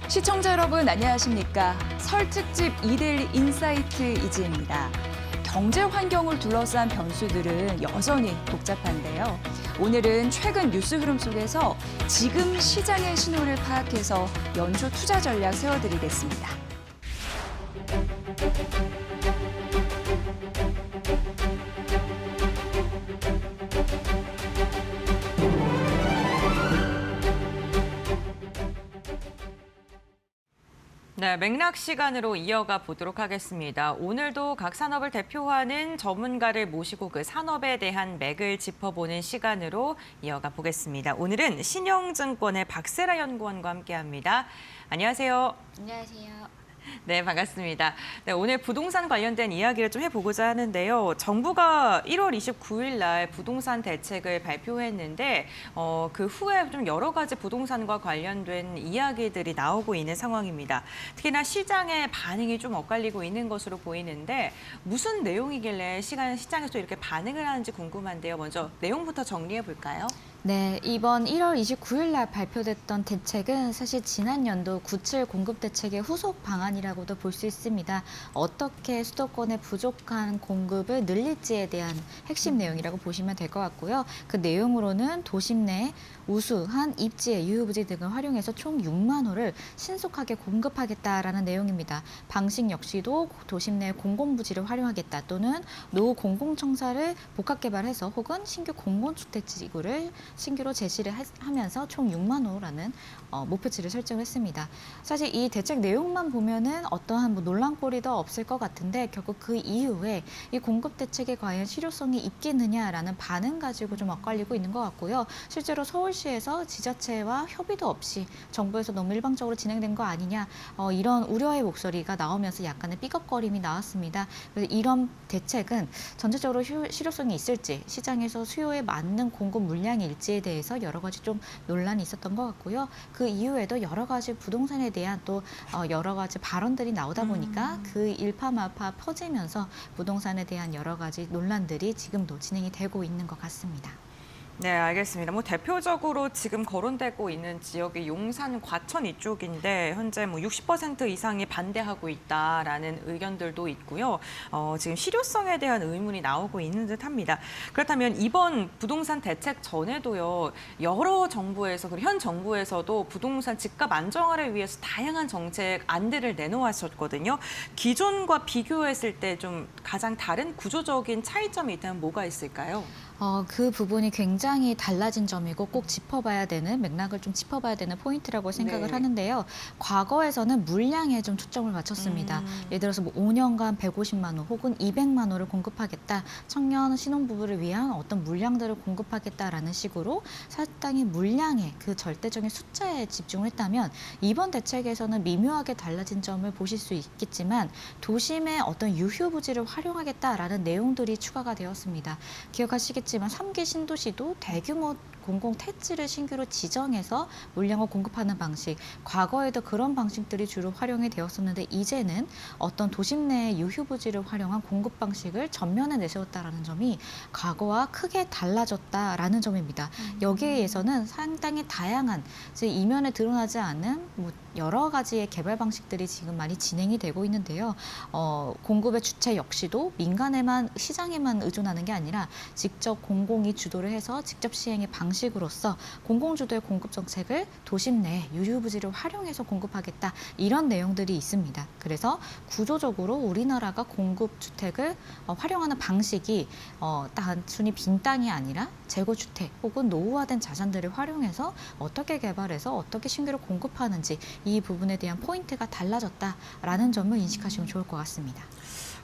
시청자 여러분 안녕하십니까? 설 특집 이데일리 인사이트 이지혜입니다. 경제 환경을 둘러싼 변수들은 여전히 복잡한데요. 오늘은 최근 뉴스 흐름 속에서 지금 시장의 신호를 파악해서 연초 투자 전략 세워드리겠습니다. 네, 맥락 시간으로 이어가 보도록 하겠습니다. 오늘도 각 산업을 대표하는 전문가를 모시고 그 산업에 대한 맥을 짚어보는 시간으로 이어가 보겠습니다. 오늘은 신영증권의 박세라 연구원과 함께합니다. 안녕하세요. 안녕하세요. 네, 반갑습니다. 네, 오늘 부동산 관련된 이야기를 좀 해보고자 하는데요. 정부가 1월 29일 날 부동산 대책을 발표했는데 그 후에 좀 여러 가지 부동산과 관련된 이야기들이 나오고 있는 상황입니다. 특히나 시장의 반응이 좀 엇갈리고 있는 것으로 보이는데 무슨 내용이길래 시장에서 이렇게 반응을 하는지 궁금한데요. 먼저 내용부터 정리해 볼까요? 네, 이번 1월 29일 날 발표됐던 대책은 사실 지난 연도 97 공급 대책의 후속 방안이라고도 볼 수 있습니다. 어떻게 수도권의 부족한 공급을 늘릴지에 대한 핵심 내용이라고 보시면 될 것 같고요. 그 내용으로는 도심 내 우수한 입지의 유휴부지 등을 활용해서 총 6만 호를 신속하게 공급하겠다라는 내용입니다. 방식 역시도 도심 내 공공부지를 활용하겠다 또는 노후 공공청사를 복합개발해서 혹은 신규 공공주택지구를 신규로 제시를 하면서 총 6만 호라는 목표치를 설정했습니다. 사실 이 대책 내용만 보면은 어떠한 논란거리도 없을 것 같은데 결국 그 이후에 이 공급 대책에 과연 실효성이 있겠느냐라는 반응 가지고 좀 엇갈리고 있는 것 같고요. 실제로 서울시에서 지자체와 협의도 없이 정부에서 너무 일방적으로 진행된 거 아니냐 이런 우려의 목소리가 나오면서 약간의 삐걱거림이 나왔습니다. 그래서 이런 대책은 전체적으로 실효성이 있을지 시장에서 수요에 맞는 공급 물량일지에 대해서 여러 가지 좀 논란이 있었던 것 같고요. 그 이후에도 여러 가지 부동산에 대한 또 여러 가지 발언들이 나오다 보니까 그 일파만파 퍼지면서 부동산에 대한 여러 가지 논란들이 지금도 진행이 되고 있는 것 같습니다. 네, 알겠습니다. 대표적으로 지금 거론되고 있는 지역이 용산, 과천 이쪽인데 현재 60% 이상이 반대하고 있다라는 의견들도 있고요. 지금 실효성에 대한 의문이 나오고 있는 듯합니다. 그렇다면 이번 부동산 대책 전에도요, 여러 정부에서 그리고 현 정부에서도 부동산 집값 안정화를 위해서 다양한 정책 안들을 내놓았었거든요. 기존과 비교했을 때 좀 가장 다른 구조적인 차이점이 있다면 뭐가 있을까요? 그 부분이 굉장히 달라진 점이고 꼭 짚어봐야 되는 맥락을 좀 짚어봐야 되는 포인트라고 생각을 하는데요. 과거에서는 물량에 좀 초점을 맞췄습니다. 예를 들어서 5년간 150만 호 혹은 200만 호를 공급하겠다. 청년 신혼부부를 위한 어떤 물량들을 공급하겠다라는 식으로 상당히 물량의 그 절대적인 숫자에 집중을 했다면 이번 대책에서는 미묘하게 달라진 점을 보실 수 있겠지만 도심의 어떤 유휴부지를 활용하겠다라는 내용들이 추가가 되었습니다. 기억하시겠지만 3기 신도시도 대규모 공공 택지를 신규로 지정해서 물량을 공급하는 방식, 과거에도 그런 방식들이 주로 활용이 되었었는데 이제는 어떤 도심 내의 유휴부지를 활용한 공급 방식을 전면에 내세웠다라는 점이 과거와 크게 달라졌다라는 점입니다. 여기에 의해서는 상당히 다양한 이면에 드러나지 않은 여러 가지의 개발 방식들이 지금 많이 진행이 되고 있는데요. 공급의 주체 역시도 민간에만 시장에만 의존하는 게 아니라 직접 공공이 주도를 해서 직접 시행의 방식으로서 공공주도의 공급 정책을 도심 내 유휴부지를 활용해서 공급하겠다 이런 내용들이 있습니다. 그래서 구조적으로 우리나라가 공급 주택을 활용하는 방식이 단순히 빈 땅이 아니라 재고주택 혹은 노후화된 자산들을 활용해서 어떻게 개발해서 어떻게 신규로 공급하는지 이 부분에 대한 포인트가 달라졌다라는 점을 인식하시면 좋을 것 같습니다.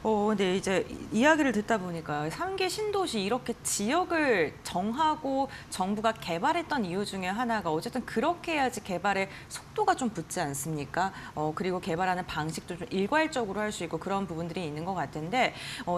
근데 이제 이야기를 듣다 보니까 3기 신도시 이렇게 지역을 정하고 정부가 개발했던 이유 중에 하나가 어쨌든 그렇게 해야지 개발의 속도가 좀 붙지 않습니까? 그리고 개발하는 방식도 좀 일괄적으로 할 수 있고 그런 부분들이 있는 것 같은데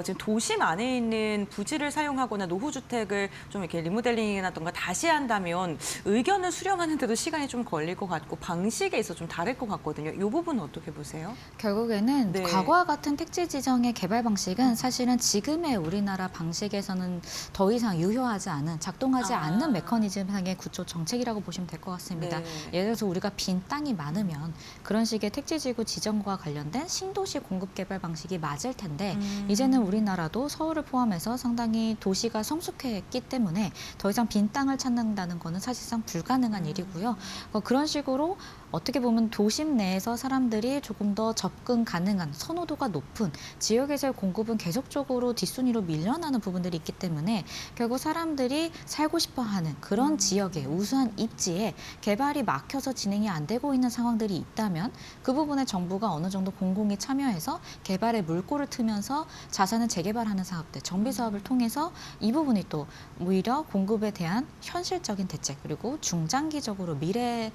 지금 도심 안에 있는 부지를 사용하거나 노후주택을 좀 이렇게 리모델링이라던가 다시 한다면 의견을 수렴하는 데도 시간이 좀 걸릴 것 같고 방식에 있어 좀 다를 것 같거든요. 이 부분은 어떻게 보세요? 결국에는 과거와 같은 택지 지정의 부동산의 개발 방식은 사실은 지금의 우리나라 방식에서는 더 이상 유효하지 않은, 작동하지 않는 메커니즘상의 구조 정책이라고 보시면 될 것 같습니다. 네. 예를 들어서 우리가 빈 땅이 많으면 그런 식의 택지지구 지정과 관련된 신도시 공급 개발 방식이 맞을 텐데 이제는 우리나라도 서울을 포함해서 상당히 도시가 성숙했기 때문에 더 이상 빈 땅을 찾는다는 것은 사실상 불가능한 일이고요. 그런 식으로 어떻게 보면 도심 내에서 사람들이 조금 더 접근 가능한, 선호도가 높은 지역에서의 공급은 계속적으로 뒷순위로 밀려나는 부분들이 있기 때문에 결국 사람들이 살고 싶어 하는 그런 지역에, 우수한 입지에 개발이 막혀서 진행이 안 되고 있는 상황들이 있다면 그 부분에 정부가 어느 정도 공공이 참여해서 개발의 물꼬를 트면서 자산을 재개발하는 사업들, 정비 사업을 통해서 이 부분이 또 오히려 공급에 대한 현실적인 대책, 그리고 중장기적으로 미래를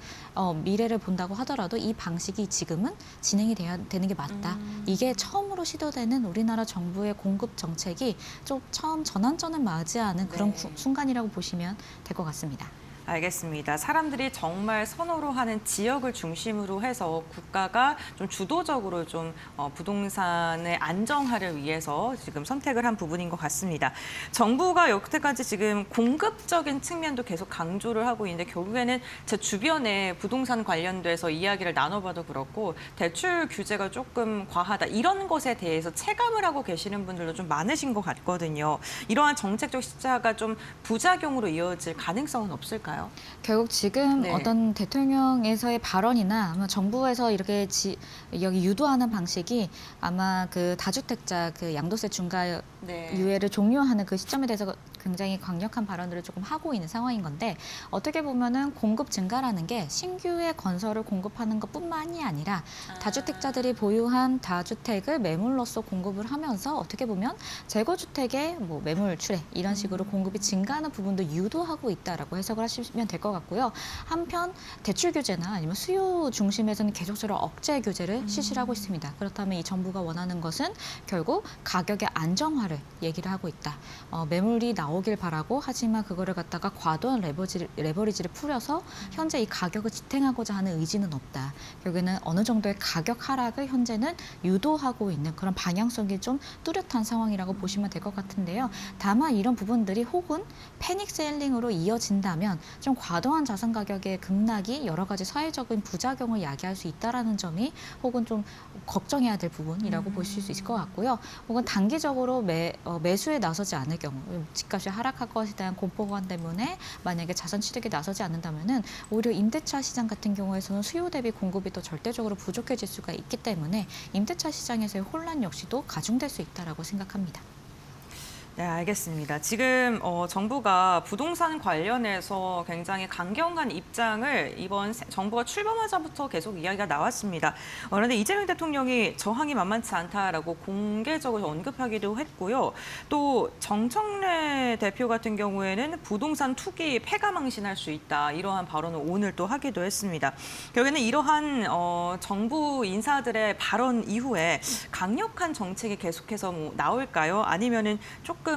본다고 하더라도 이 방식이 지금은 진행이 되는 게 맞다. 이게 처음으로 시도되는 우리나라 정부의 공급 정책이 좀 처음 전환점을 맞이하는 그런 네. 순간이라고 보시면 될 것 같습니다. 알겠습니다. 사람들이 정말 선호로 하는 지역을 중심으로 해서 국가가 좀 주도적으로 좀 부동산의 안정화를 위해서 지금 선택을 한 부분인 것 같습니다. 정부가 여태까지 지금 공급적인 측면도 계속 강조를 하고 있는데 결국에는 제 주변에 부동산 관련돼서 이야기를 나눠봐도 그렇고 대출 규제가 조금 과하다 이런 것에 대해서 체감을 하고 계시는 분들도 좀 많으신 것 같거든요. 이러한 정책적 시차가 좀 부작용으로 이어질 가능성은 없을까요? 결국 지금 네. 어떤 대통령에서의 발언이나 아마 정부에서 이렇게 여기 유도하는 방식이 아마 그 다주택자 그 양도세 중과 네. 유예를 종료하는 그 시점에 대해서 굉장히 강력한 발언들을 조금 하고 있는 상황인 건데 어떻게 보면은 공급 증가라는 게 신규의 건설을 공급하는 것뿐만이 아니라 다주택자들이 보유한 다주택을 매물로서 공급을 하면서 어떻게 보면 재거주택의 뭐 매물 출회 이런 식으로 공급이 증가하는 부분도 유도하고 있다라고 해석을 하시면 될 것 같고요. 한편 대출 규제나 아니면 수요 중심에서는 계속적으로 억제 규제를 실시를 하고 있습니다. 그렇다면 이 정부가 원하는 것은 결국 가격의 안정화를 얘기를 하고 있다. 매물이 나오길 바라고 하지만 그거를 갖다가 과도한 레버리지를 풀어서 현재 이 가격을 지탱하고자 하는 의지는 없다. 결국에는 어느 정도의 가격 하락을 현재는 유도하고 있는 그런 방향성이 좀 뚜렷한 상황이라고 보시면 될 것 같은데요. 다만 이런 부분들이 혹은 패닉 셀링으로 이어진다면 좀 과도한 자산 가격의 급락이 여러 가지 사회적인 부작용을 야기할 수 있다라는 점이 혹은 좀 걱정해야 될 부분이라고 보실 수 있을 것 같고요. 혹은 단기적으로 매수에 나서지 않을 경우 집값이 하락할 것에 대한 공포감 때문에 만약에 자산 취득에 나서지 않는다면은 오히려 임대차 시장 같은 경우에서는 수요 대비 공급이 또 절대적으로 부족해질 수가 있기 때문에 임대차 시장에서의 혼란 역시도 가중될 수 있다라고 생각합니다. 네, 알겠습니다. 지금 정부가 부동산 관련해서 굉장히 강경한 입장을 이번 정부가 출범하자부터 계속 이야기가 나왔습니다. 그런데 이재명 대통령이 저항이 만만치 않다라고 공개적으로 언급하기도 했고요. 또 정청래 대표 같은 경우에는 부동산 투기 폐가망신할 수 있다. 이러한 발언을 오늘 또 하기도 했습니다. 결국에는 이러한 정부 인사들의 발언 이후에 강력한 정책이 계속해서 뭐 나올까요? 아니면은 조금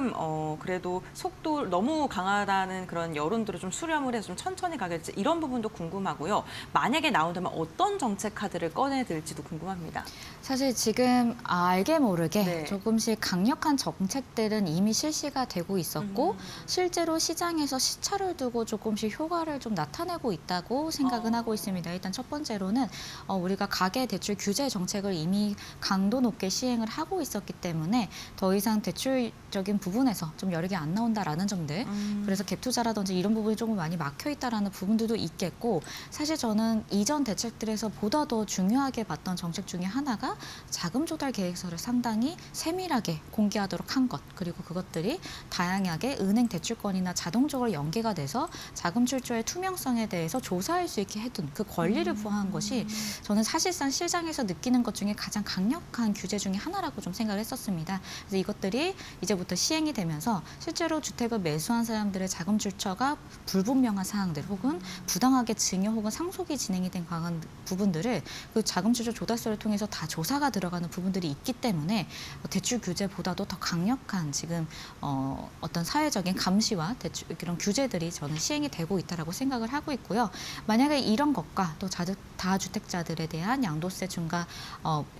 그래도 속도 너무 강하다는 그런 여론들을 좀 수렴을 해서 좀 천천히 가겠지 이런 부분도 궁금하고요. 만약에 나온다면 어떤 정책 카드를 꺼내들지도 궁금합니다. 사실 지금 알게 모르게 네. 조금씩 강력한 정책들은 이미 실시가 되고 있었고 실제로 시장에서 시차를 두고 조금씩 효과를 좀 나타내고 있다고 생각은 하고 있습니다. 일단 첫 번째로는 우리가 가계대출 규제 정책을 이미 강도 높게 시행을 하고 있었기 때문에 더 이상 대출적인 부분에서 좀 여력이 안 나온다라는 점들, 그래서 갭 투자라든지 이런 부분이 조금 많이 막혀 있다라는 부분들도 있겠고, 사실 저는 이전 대책들에서 보다 더 중요하게 봤던 정책 중에 하나가 자금 조달 계획서를 상당히 세밀하게 공개하도록 한 것, 그리고 그것들이 다양하게 은행 대출권이나 자동적으로 연계가 돼서 자금 출처의 투명성에 대해서 조사할 수 있게 해둔 그 권리를 부여한 것이 저는 사실상 시장에서 느끼는 것 중에 가장 강력한 규제 중에 하나라고 좀 생각을 했었습니다. 그래서 이것들이 이제부터 시행이 되면서 실제로 주택을 매수한 사람들의 자금 출처가 불분명한 사항들 혹은 부당하게 증여 혹은 상속이 진행이 된 강한 부분들을 그 자금 출처 조달서를 통해서 다 조사가 들어가는 부분들이 있기 때문에 대출 규제보다도 더 강력한 지금 어떤 사회적인 감시와 대출 이런 규제들이 저는 시행이 되고 있다라고 생각을 하고 있고요. 만약에 이런 것과 또 다주택자들에 대한 양도세 중과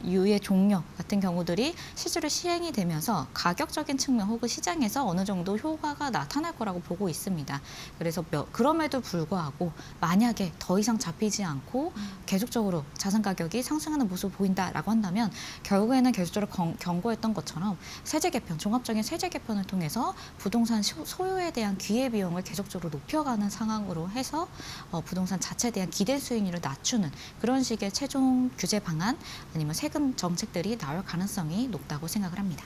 유예 종료 같은 경우들이 실제로 시행이 되면서 가격적인 측면 혹은 시장에서 어느 정도 효과가 나타날 거라고 보고 있습니다. 그래서 그럼에도 불구하고 만약에 더 이상 잡히지 않고 계속적으로 자산 가격이 상승하는 모습을 보인다라고 한다면 결국에는 계속적으로 경고했던 것처럼 세제 개편, 종합적인 세제 개편을 통해서 부동산 소유에 대한 기회비용을 계속적으로 높여가는 상황으로 해서 부동산 자체에 대한 기대 수익률을 낮추는 그런 식의 최종 규제 방안 아니면 세금 정책들이 나올 가능성이 높다고 생각을 합니다.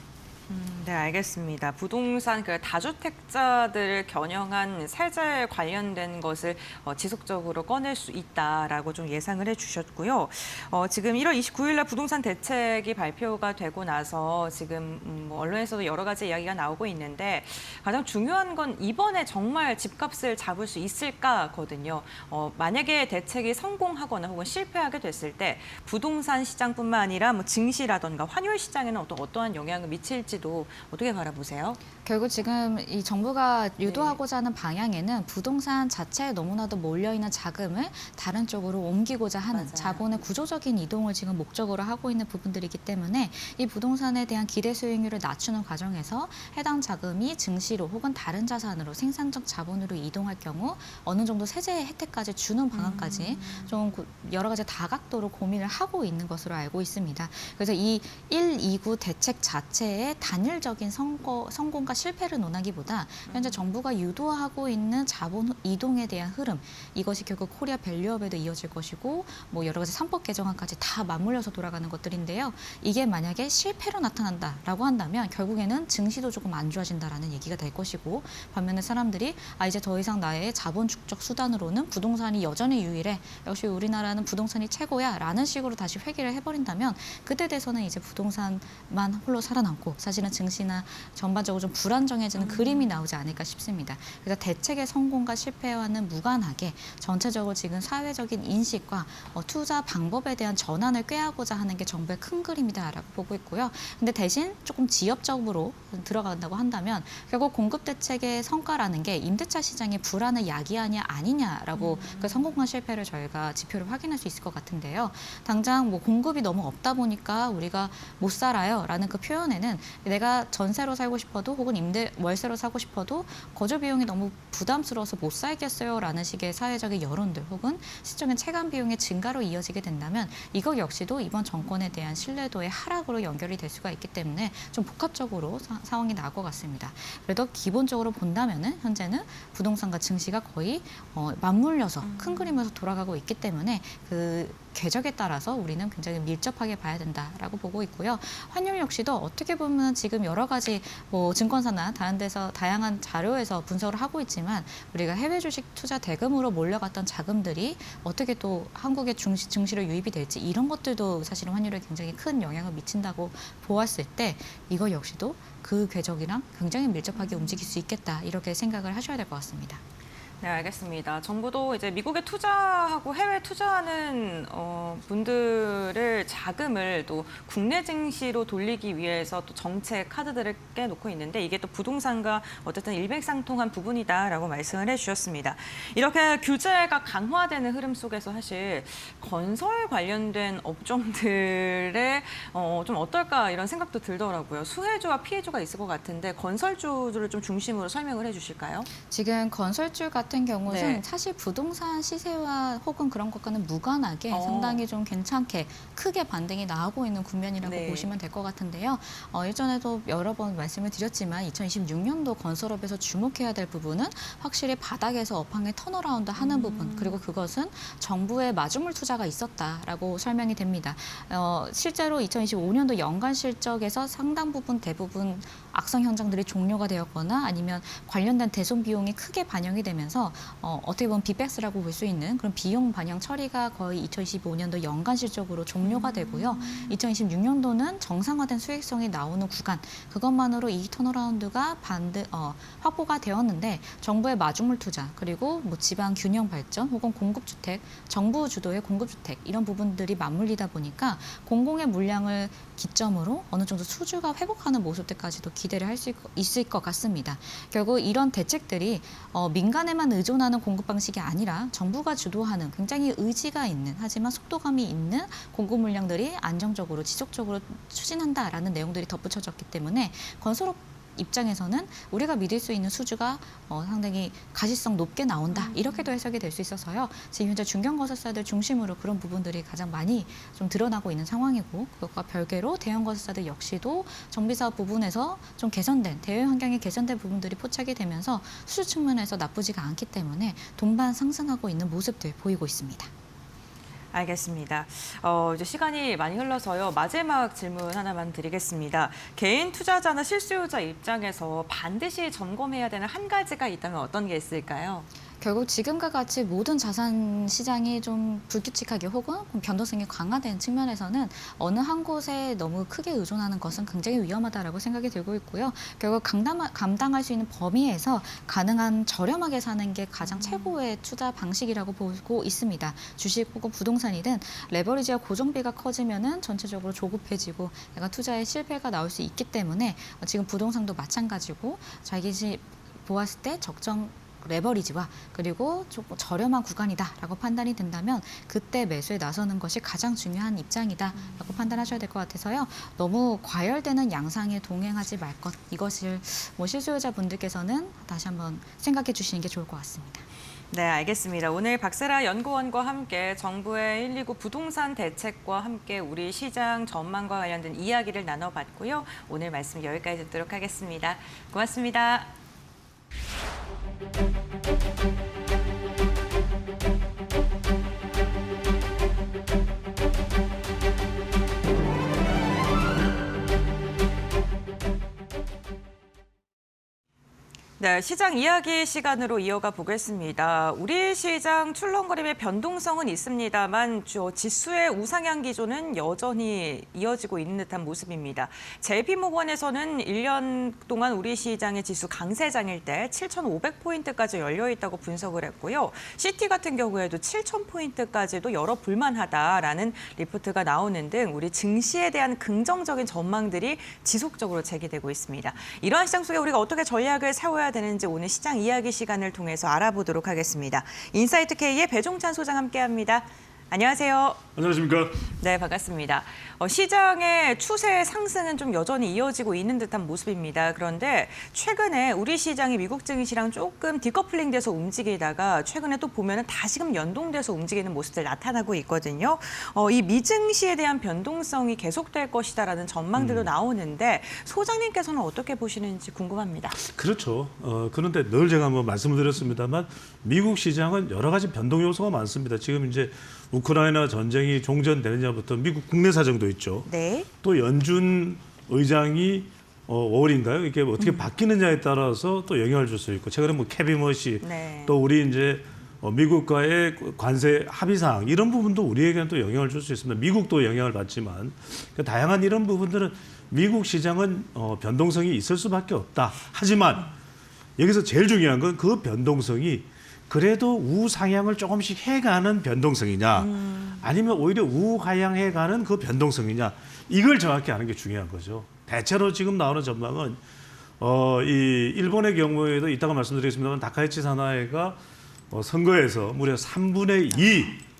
네, 알겠습니다. 부동산 다주택자들을 겨냥한 세제 관련된 것을 지속적으로 꺼낼 수 있다라고 좀 예상을 해주셨고요. 지금 1월 29일 날 부동산 대책이 발표가 되고 나서 지금 뭐 언론에서도 여러 가지 이야기가 나오고 있는데 가장 중요한 건 이번에 정말 집값을 잡을 수 있을까거든요. 만약에 대책이 성공하거나 혹은 실패하게 됐을 때 부동산 시장뿐만 아니라 뭐 증시라던가 환율 시장에는 어떠한 영향을 미칠지도 어떻게 바라보세요? 결국 지금 이 정부가 유도하고자 하는 방향에는 부동산 자체에 너무나도 몰려있는 자금을 다른 쪽으로 옮기고자 하는 맞아요. 자본의 구조적인 이동을 지금 목적으로 하고 있는 부분들이기 때문에 이 부동산에 대한 기대 수익률을 낮추는 과정에서 해당 자금이 증시로 혹은 다른 자산으로 생산적 자본으로 이동할 경우 어느 정도 세제 혜택까지 주는 방안까지 좀 여러 가지 다각도로 고민을 하고 있는 것으로 알고 있습니다. 그래서 이 1, 2구 대책 자체의 단일적인 성공과 실패를 논하기보다 현재 정부가 유도하고 있는 자본 이동에 대한 흐름, 이것이 결국 코리아 밸류업에도 이어질 것이고 뭐 여러 가지 삼법 개정안까지 다 맞물려서 돌아가는 것들인데요. 이게 만약에 실패로 나타난다라고 한다면 결국에는 증시도 조금 안 좋아진다라는 얘기가 될 것이고 반면에 사람들이 이제 더 이상 나의 자본 축적 수단으로는 부동산이 여전히 유일해. 역시 우리나라는 부동산이 최고야 라는 식으로 다시 회귀를 해버린다면 그때 돼서는 이제 부동산만 홀로 살아남고 사실은 증시나 전반적으로 좀 불안정해지는 그림이 나오지 않을까 싶습니다. 그래서 대책의 성공과 실패와는 무관하게 전체적으로 지금 사회적인 인식과 투자 방법에 대한 전환을 꾀하고자 하는 게 정부의 큰 그림이다라고 보고 있고요. 근데 대신 조금 지엽적으로 들어간다고 한다면 결국 공급 대책의 성과라는 게 임대차 시장의 불안을 야기하냐 아니냐라고 그 성공과 실패를 저희가 지표를 확인할 수 있을 것 같은데요. 당장 뭐 공급이 너무 없다 보니까 우리가 못 살아요라는 그 표현에는 내가 전세로 살고 싶어도 혹은 월세로 사고 싶어도 거주 비용이 너무 부담스러워서 못 살겠어요라는 식의 사회적인 여론들 혹은 시적인 체감 비용의 증가로 이어지게 된다면 이것 역시도 이번 정권에 대한 신뢰도의 하락으로 연결이 될 수가 있기 때문에 좀 복합적으로 상황이 나올 것 같습니다. 그래도 기본적으로 본다면은 현재는 부동산과 증시가 거의 맞물려서 큰 그림에서 돌아가고 있기 때문에 그 궤적에 따라서 우리는 굉장히 밀접하게 봐야 된다라고 보고 있고요. 환율 역시도 어떻게 보면 지금 여러 가지 뭐 증권사나 다른 데서 다양한 자료에서 분석을 하고 있지만 우리가 해외 주식 투자 대금으로 몰려갔던 자금들이 어떻게 또 한국의 증시로 유입이 될지 이런 것들도 사실은 환율에 굉장히 큰 영향을 미친다고 보았을 때 이거 역시도 그 궤적이랑 굉장히 밀접하게 움직일 수 있겠다 이렇게 생각을 하셔야 될 것 같습니다. 네, 알겠습니다. 정부도 이제 미국에 투자하고 해외 투자하는 분들을 자금을 또 국내 증시로 돌리기 위해서 또 정책 카드들을 깨놓고 있는데 이게 또 부동산과 어쨌든 일맥상통한 부분이다라고 말씀을 해주셨습니다. 이렇게 규제가 강화되는 흐름 속에서 사실 건설 관련된 업종들의 좀 어떨까 이런 생각도 들더라고요. 수혜주와 피해주가 있을 것 같은데 건설주들을 좀 중심으로 설명을 해주실까요? 지금 건설주 같은 경우는 네. 사실 부동산 시세와 혹은 그런 것과는 무관하게 상당히 좀 괜찮게 크게 반등이 나오고 있는 국면이라고 네. 보시면 될 것 같은데요. 일전에도 여러 번 말씀을 드렸지만 2026년도 건설업에서 주목해야 될 부분은 확실히 바닥에서 업황의 턴어라운드 하는 부분 그리고 그것은 정부의 마주물 투자가 있었다라고 설명이 됩니다. 실제로 2025년도 연간 실적에서 상당 부분 대부분 악성 현장들이 종료가 되었거나 아니면 관련된 대손 비용이 크게 반영이 되면서 어떻게 보면 빅백스라고 볼 수 있는 그런 비용 반영 처리가 거의 2025년도 연간 실적으로 종료가 허가되고요. 2026년도는 정상화된 수익성이 나오는 구간, 그것만으로 이 턴어라운드가 확보가 되었는데 정부의 마중물 투자 그리고 뭐 지방 균형 발전 혹은 공급주택, 정부 주도의 공급주택 이런 부분들이 맞물리다 보니까 공공의 물량을 기점으로 어느 정도 수주가 회복하는 모습들까지도 기대를 할 수 있을 것 같습니다. 결국 이런 대책들이 민간에만 의존하는 공급 방식이 아니라 정부가 주도하는 굉장히 의지가 있는 하지만 속도감이 있는 공급 물량들이 안정적으로 지속적으로 추진한다라는 내용들이 덧붙여졌기 때문에 건설업 입장에서는 우리가 믿을 수 있는 수주가 상당히 가시성 높게 나온다 이렇게도 해석이 될 수 있어서요. 지금 현재 중견건설사들 중심으로 그런 부분들이 가장 많이 좀 드러나고 있는 상황이고 그것과 별개로 대형건설사들 역시도 정비사업 부분에서 좀 개선된 대외 환경이 개선된 부분들이 포착이 되면서 수주 측면에서 나쁘지가 않기 때문에 동반 상승하고 있는 모습들 보이고 있습니다. 알겠습니다. 이제 시간이 많이 흘러서요. 마지막 질문 하나만 드리겠습니다. 개인 투자자나 실수요자 입장에서 반드시 점검해야 되는 한 가지가 있다면 어떤 게 있을까요? 결국 지금과 같이 모든 자산 시장이 좀 불규칙하게 혹은 변동성이 강화된 측면에서는 어느 한 곳에 너무 크게 의존하는 것은 굉장히 위험하다라고 생각이 들고 있고요. 결국 감당할 수 있는 범위에서 가능한 저렴하게 사는 게 가장 최고의 투자 방식이라고 보고 있습니다. 주식 혹은 부동산이든 레버리지와 고정비가 커지면은 전체적으로 조급해지고 약간 투자에 실패가 나올 수 있기 때문에 지금 부동산도 마찬가지고 자기 집 보았을 때 적정 레버리지와 그리고 조금 저렴한 구간이다라고 판단이 된다면 그때 매수에 나서는 것이 가장 중요한 입장이다라고 판단하셔야 될 것 같아서요. 너무 과열되는 양상에 동행하지 말 것. 이것을 실수요자분들께서는 다시 한번 생각해 주시는 게 좋을 것 같습니다. 네, 알겠습니다. 오늘 박세라 연구원과 함께 정부의 129 부동산 대책과 함께 우리 시장 전망과 관련된 이야기를 나눠봤고요. 오늘 말씀 여기까지 듣도록 하겠습니다. 고맙습니다. 네, 시장 이야기 시간으로 이어가 보겠습니다. 우리 시장 출렁거림의 변동성은 있습니다만 지수의 우상향 기조는 여전히 이어지고 있는 듯한 모습입니다. JP모건에서는 1년 동안 우리 시장의 지수 강세장일 때 7,500포인트까지 열려 있다고 분석을 했고요. CT 같은 경우에도 7,000포인트까지도 열어볼 만하다라는 리포트가 나오는 등 우리 증시에 대한 긍정적인 전망들이 지속적으로 제기되고 있습니다. 이러한 시장 속에 우리가 어떻게 전략을 세워야 되는지 오늘 시장 이야기 시간을 통해서 알아보도록 하겠습니다. 인사이트 K의 배종찬 소장 함께합니다. 안녕하세요. 안녕하십니까? 네, 반갑습니다. 시장의 추세 상승은 좀 여전히 이어지고 있는 듯한 모습입니다. 그런데 최근에 우리 시장이 미국 증시랑 조금 디커플링돼서 움직이다가 최근에 또 보면은 다시금 연동돼서 움직이는 모습들 나타나고 있거든요. 이 미증시에 대한 변동성이 계속될 것이다라는 전망들도 나오는데 소장님께서는 어떻게 보시는지 궁금합니다. 그렇죠. 그런데 늘 제가 한번 말씀을 드렸습니다만 미국 시장은 여러 가지 변동 요소가 많습니다. 지금 이제 우크라이나 전쟁이 종전되느냐부터 미국 국내 사정도 있죠. 네. 또 연준 의장이 5월인가요? 이게 어떻게 바뀌느냐에 따라서 또 영향을 줄 수 있고 최근에 뭐 케빈 머시 네. 또 우리 이제 미국과의 관세 합의사항 이런 부분도 우리에게는 또 영향을 줄 수 있습니다. 미국도 영향을 받지만 다양한 이런 부분들은 미국 시장은 변동성이 있을 수밖에 없다. 하지만 여기서 제일 중요한 건 그 변동성이 그래도 우상향을 조금씩 해가는 변동성이냐 아니면 오히려 우하향해가는 그 변동성이냐 이걸 정확히 아는 게 중요한 거죠. 대체로 지금 나오는 전망은 이 일본의 경우에도 이따가 말씀드리겠습니다만 다카이치 사나이가 선거에서 무려 3분의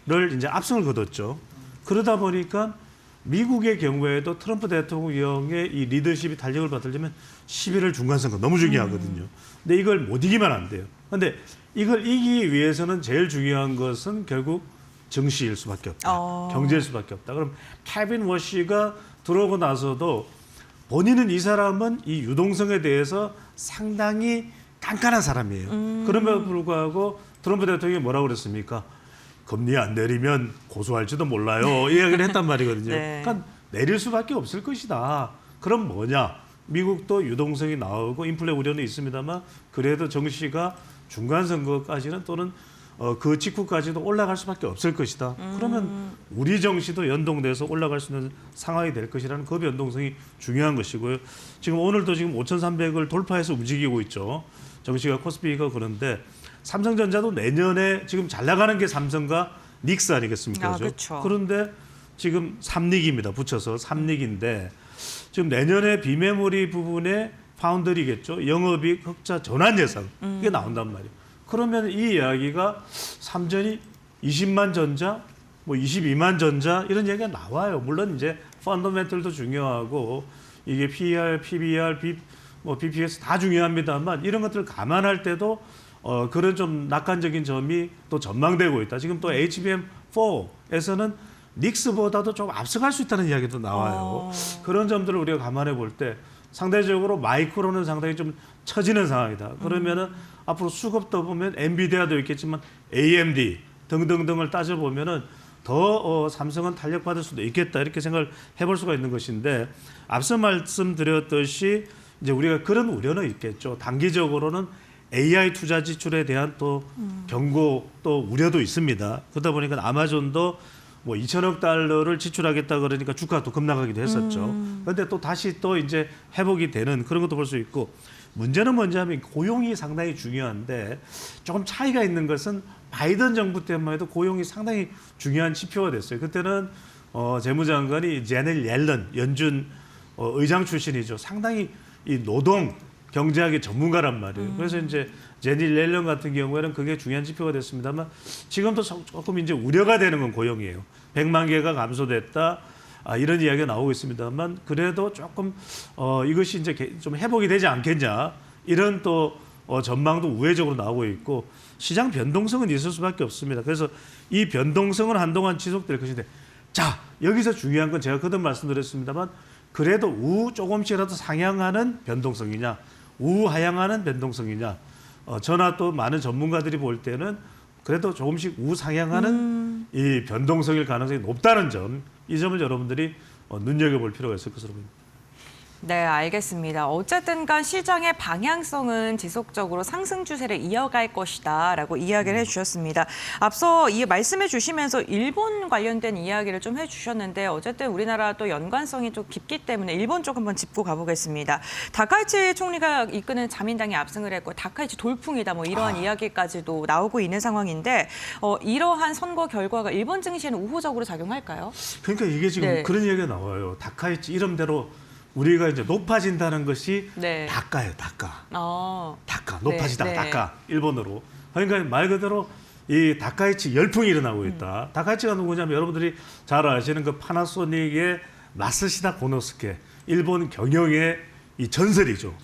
2를 이제 압승을 거뒀죠. 그러다 보니까 미국의 경우에도 트럼프 대통령의 이 리더십이 탄력을 받으려면 11월 중간선거 너무 중요하거든요. 근데 이걸 못 이기면 안 돼요. 근데 이걸 이기기 위해서는 제일 중요한 것은 결국 증시일 수밖에 없다. 경제일 수밖에 없다. 그럼 케빈 워시가 들어오고 나서도 본인은 이 사람은 이 유동성에 대해서 상당히 깐깐한 사람이에요. 그럼에도 불구하고 트럼프 대통령이 뭐라고 그랬습니까? 금리 안 내리면 고소할지도 몰라요. 이 이야기를 했단 말이거든요. 네. 그러니까 내릴 수밖에 없을 것이다. 그럼 뭐냐? 미국도 유동성이 나오고 인플레 우려는 있습니다만 그래도 정시가 중간 선거까지는 또는 그 직후까지도 올라갈 수밖에 없을 것이다. 그러면 우리 정시도 연동돼서 올라갈 수 있는 상황이 될 것이라는 그 변동성이 중요한 것이고요. 지금 오늘도 지금 5,300을 돌파해서 움직이고 있죠. 정시가 코스피가 그런데 삼성전자도 내년에 지금 잘 나가는 게 삼성과 닉스 아니겠습니까? 아, 그렇죠. 그런데 지금 삼닉입니다. 붙여서 삼닉인데 지금 내년에 비메모리 부분에 파운드리겠죠. 영업이익 흑자 전환 예상 이게 나온단 말이에요. 그러면 이 이야기가 삼전이 20만 전자, 뭐 22만 전자 이런 얘기가 나와요. 물론 이제 펀더멘털도 중요하고 이게 PER, PBR, BPS 다 중요합니다만 이런 것들을 감안할 때도 그런 좀 낙관적인 점이 또 전망되고 있다. 지금 또 HBM4에서는 닉스보다도 좀 앞서갈 수 있다는 이야기도 나와요. 그런 점들을 우리가 감안해 볼 때 상대적으로 마이크로는 상당히 좀 처지는 상황이다. 그러면은 앞으로 수급도 보면 엔비디아도 있겠지만 AMD 등등등을 따져보면은 더 삼성은 탄력받을 수도 있겠다 이렇게 생각을 해볼 수가 있는 것인데 앞서 말씀드렸듯이 이제 우리가 그런 우려는 있겠죠. 단기적으로는 AI 투자 지출에 대한 또 경고 또 우려도 있습니다. 그러다 보니까 아마존도 뭐 2천억 달러를 지출하겠다 그러니까 주가가 또 급락하기도 했었죠. 그런데 또 다시 또 이제 회복이 되는 그런 것도 볼 수 있고 문제는 뭔지 하면 고용이 상당히 중요한데 조금 차이가 있는 것은 바이든 정부 때만 해도 고용이 상당히 중요한 지표가 됐어요. 그때는 재무장관이 제넬 옐런 연준 의장 출신이죠. 상당히 이 노동 경제학의 전문가란 말이에요. 그래서 이제 제넬 옐런 같은 경우에는 그게 중요한 지표가 됐습니다만 지금도 조금 이제 우려가 되는 건 고용이에요. 100만 개가 감소됐다. 이런 이야기가 나오고 있습니다만 그래도 조금 이것이 이제 좀 회복이 되지 않겠냐 이런 또 전망도 우회적으로 나오고 있고 시장 변동성은 있을 수밖에 없습니다. 그래서 이 변동성은 한동안 지속될 것인데 자 여기서 중요한 건 제가 그전 말씀드렸습니다만 그래도 우 조금씩이라도 상향하는 변동성이냐 우하향하는 변동성이냐 저나 또 많은 전문가들이 볼 때는 그래도 조금씩 우상향하는 이 변동성일 가능성이 높다는 점, 이 점을 여러분들이 눈여겨볼 필요가 있을 것으로 보입니다. 네, 알겠습니다. 어쨌든 간 시장의 방향성은 지속적으로 상승 추세를 이어갈 것이다라고 이야기를 해주셨습니다. 앞서 이 말씀해 주시면서 일본 관련된 이야기를 좀 해주셨는데 어쨌든 우리나라 또 연관성이 좀 깊기 때문에 일본 쪽 한번 짚고 가보겠습니다. 다카이치 총리가 이끄는 자민당이 압승을 했고 다카이치 돌풍이다 뭐 이러한 이야기까지도 나오고 있는 상황인데 이러한 선거 결과가 일본 증시에는 우호적으로 작용할까요? 그러니까 이게 지금 네. 그런 이야기가 나와요. 다카이치 이름대로 우리가 이제 높아진다는 것이 네. 다카예요, 다카. 어, 다카, 높아지다, 네, 네. 다카, 일본어로. 그러니까 말 그대로 이 다카이치 열풍이 일어나고 있다. 다카이치가 누구냐면 여러분들이 잘 아시는 그 파나소닉의 마스시다 고노스케, 일본 경영의 이 전설이죠.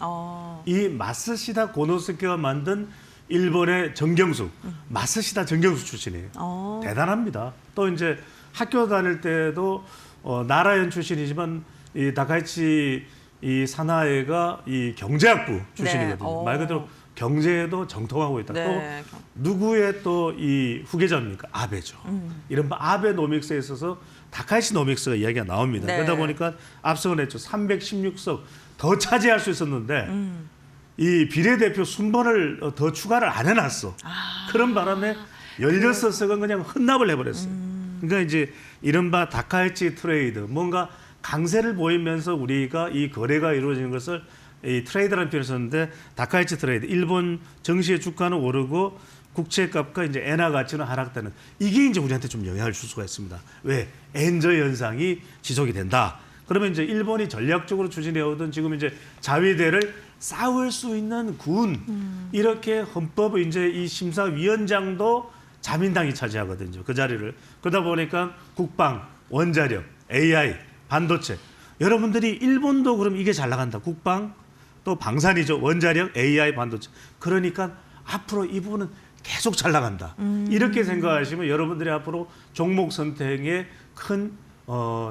이 마스시다 고노스케가 만든 일본의 정경수, 마스시다 정경수 출신이에요. 대단합니다. 또 이제 학교 다닐 때도 나라연 출신이지만 이 다카이치 이 사나이가 이 경제학부 출신이거든요. 네. 말 그대로 경제에도 정통하고 있다. 네. 또 누구의 또 이 후계자입니까? 아베죠. 이른바 아베노믹스에 있어서 다카이치 노믹스가 이야기가 나옵니다. 네. 그러다 보니까 앞서고 냈죠. 316석 더 차지할 수 있었는데 이 비례대표 순번을 더 추가를 안 해놨어. 그런 바람에 16석은 그냥 헌납을 해버렸어요. 그러니까 이제 이른바 다카이치 트레이드, 뭔가 강세를 보이면서 우리가 이 거래가 이루어지는 것을 이 트레이드라는 표현을 썼는데 다카이치 트레이드, 일본 증시의 주가는 오르고 국채값과 이제 엔화 가치는 하락되는 이게 이제 우리한테 좀 영향을 줄 수가 있습니다. 왜? 엔저 현상이 지속이 된다. 그러면 이제 일본이 전략적으로 추진해오던 지금 이제 자위대를 싸울 수 있는 군 이렇게 헌법 이제 이 심사위원장도 자민당이 차지하거든요. 그 자리를. 그러다 보니까 국방, 원자력, AI, 반도체. 여러분들이 일본도 그럼 이게 잘 나간다. 국방, 또 방산이죠. 원자력, AI, 반도체. 그러니까 앞으로 이 부분은 계속 잘 나간다. 이렇게 생각하시면 여러분들이 앞으로 종목 선택에 큰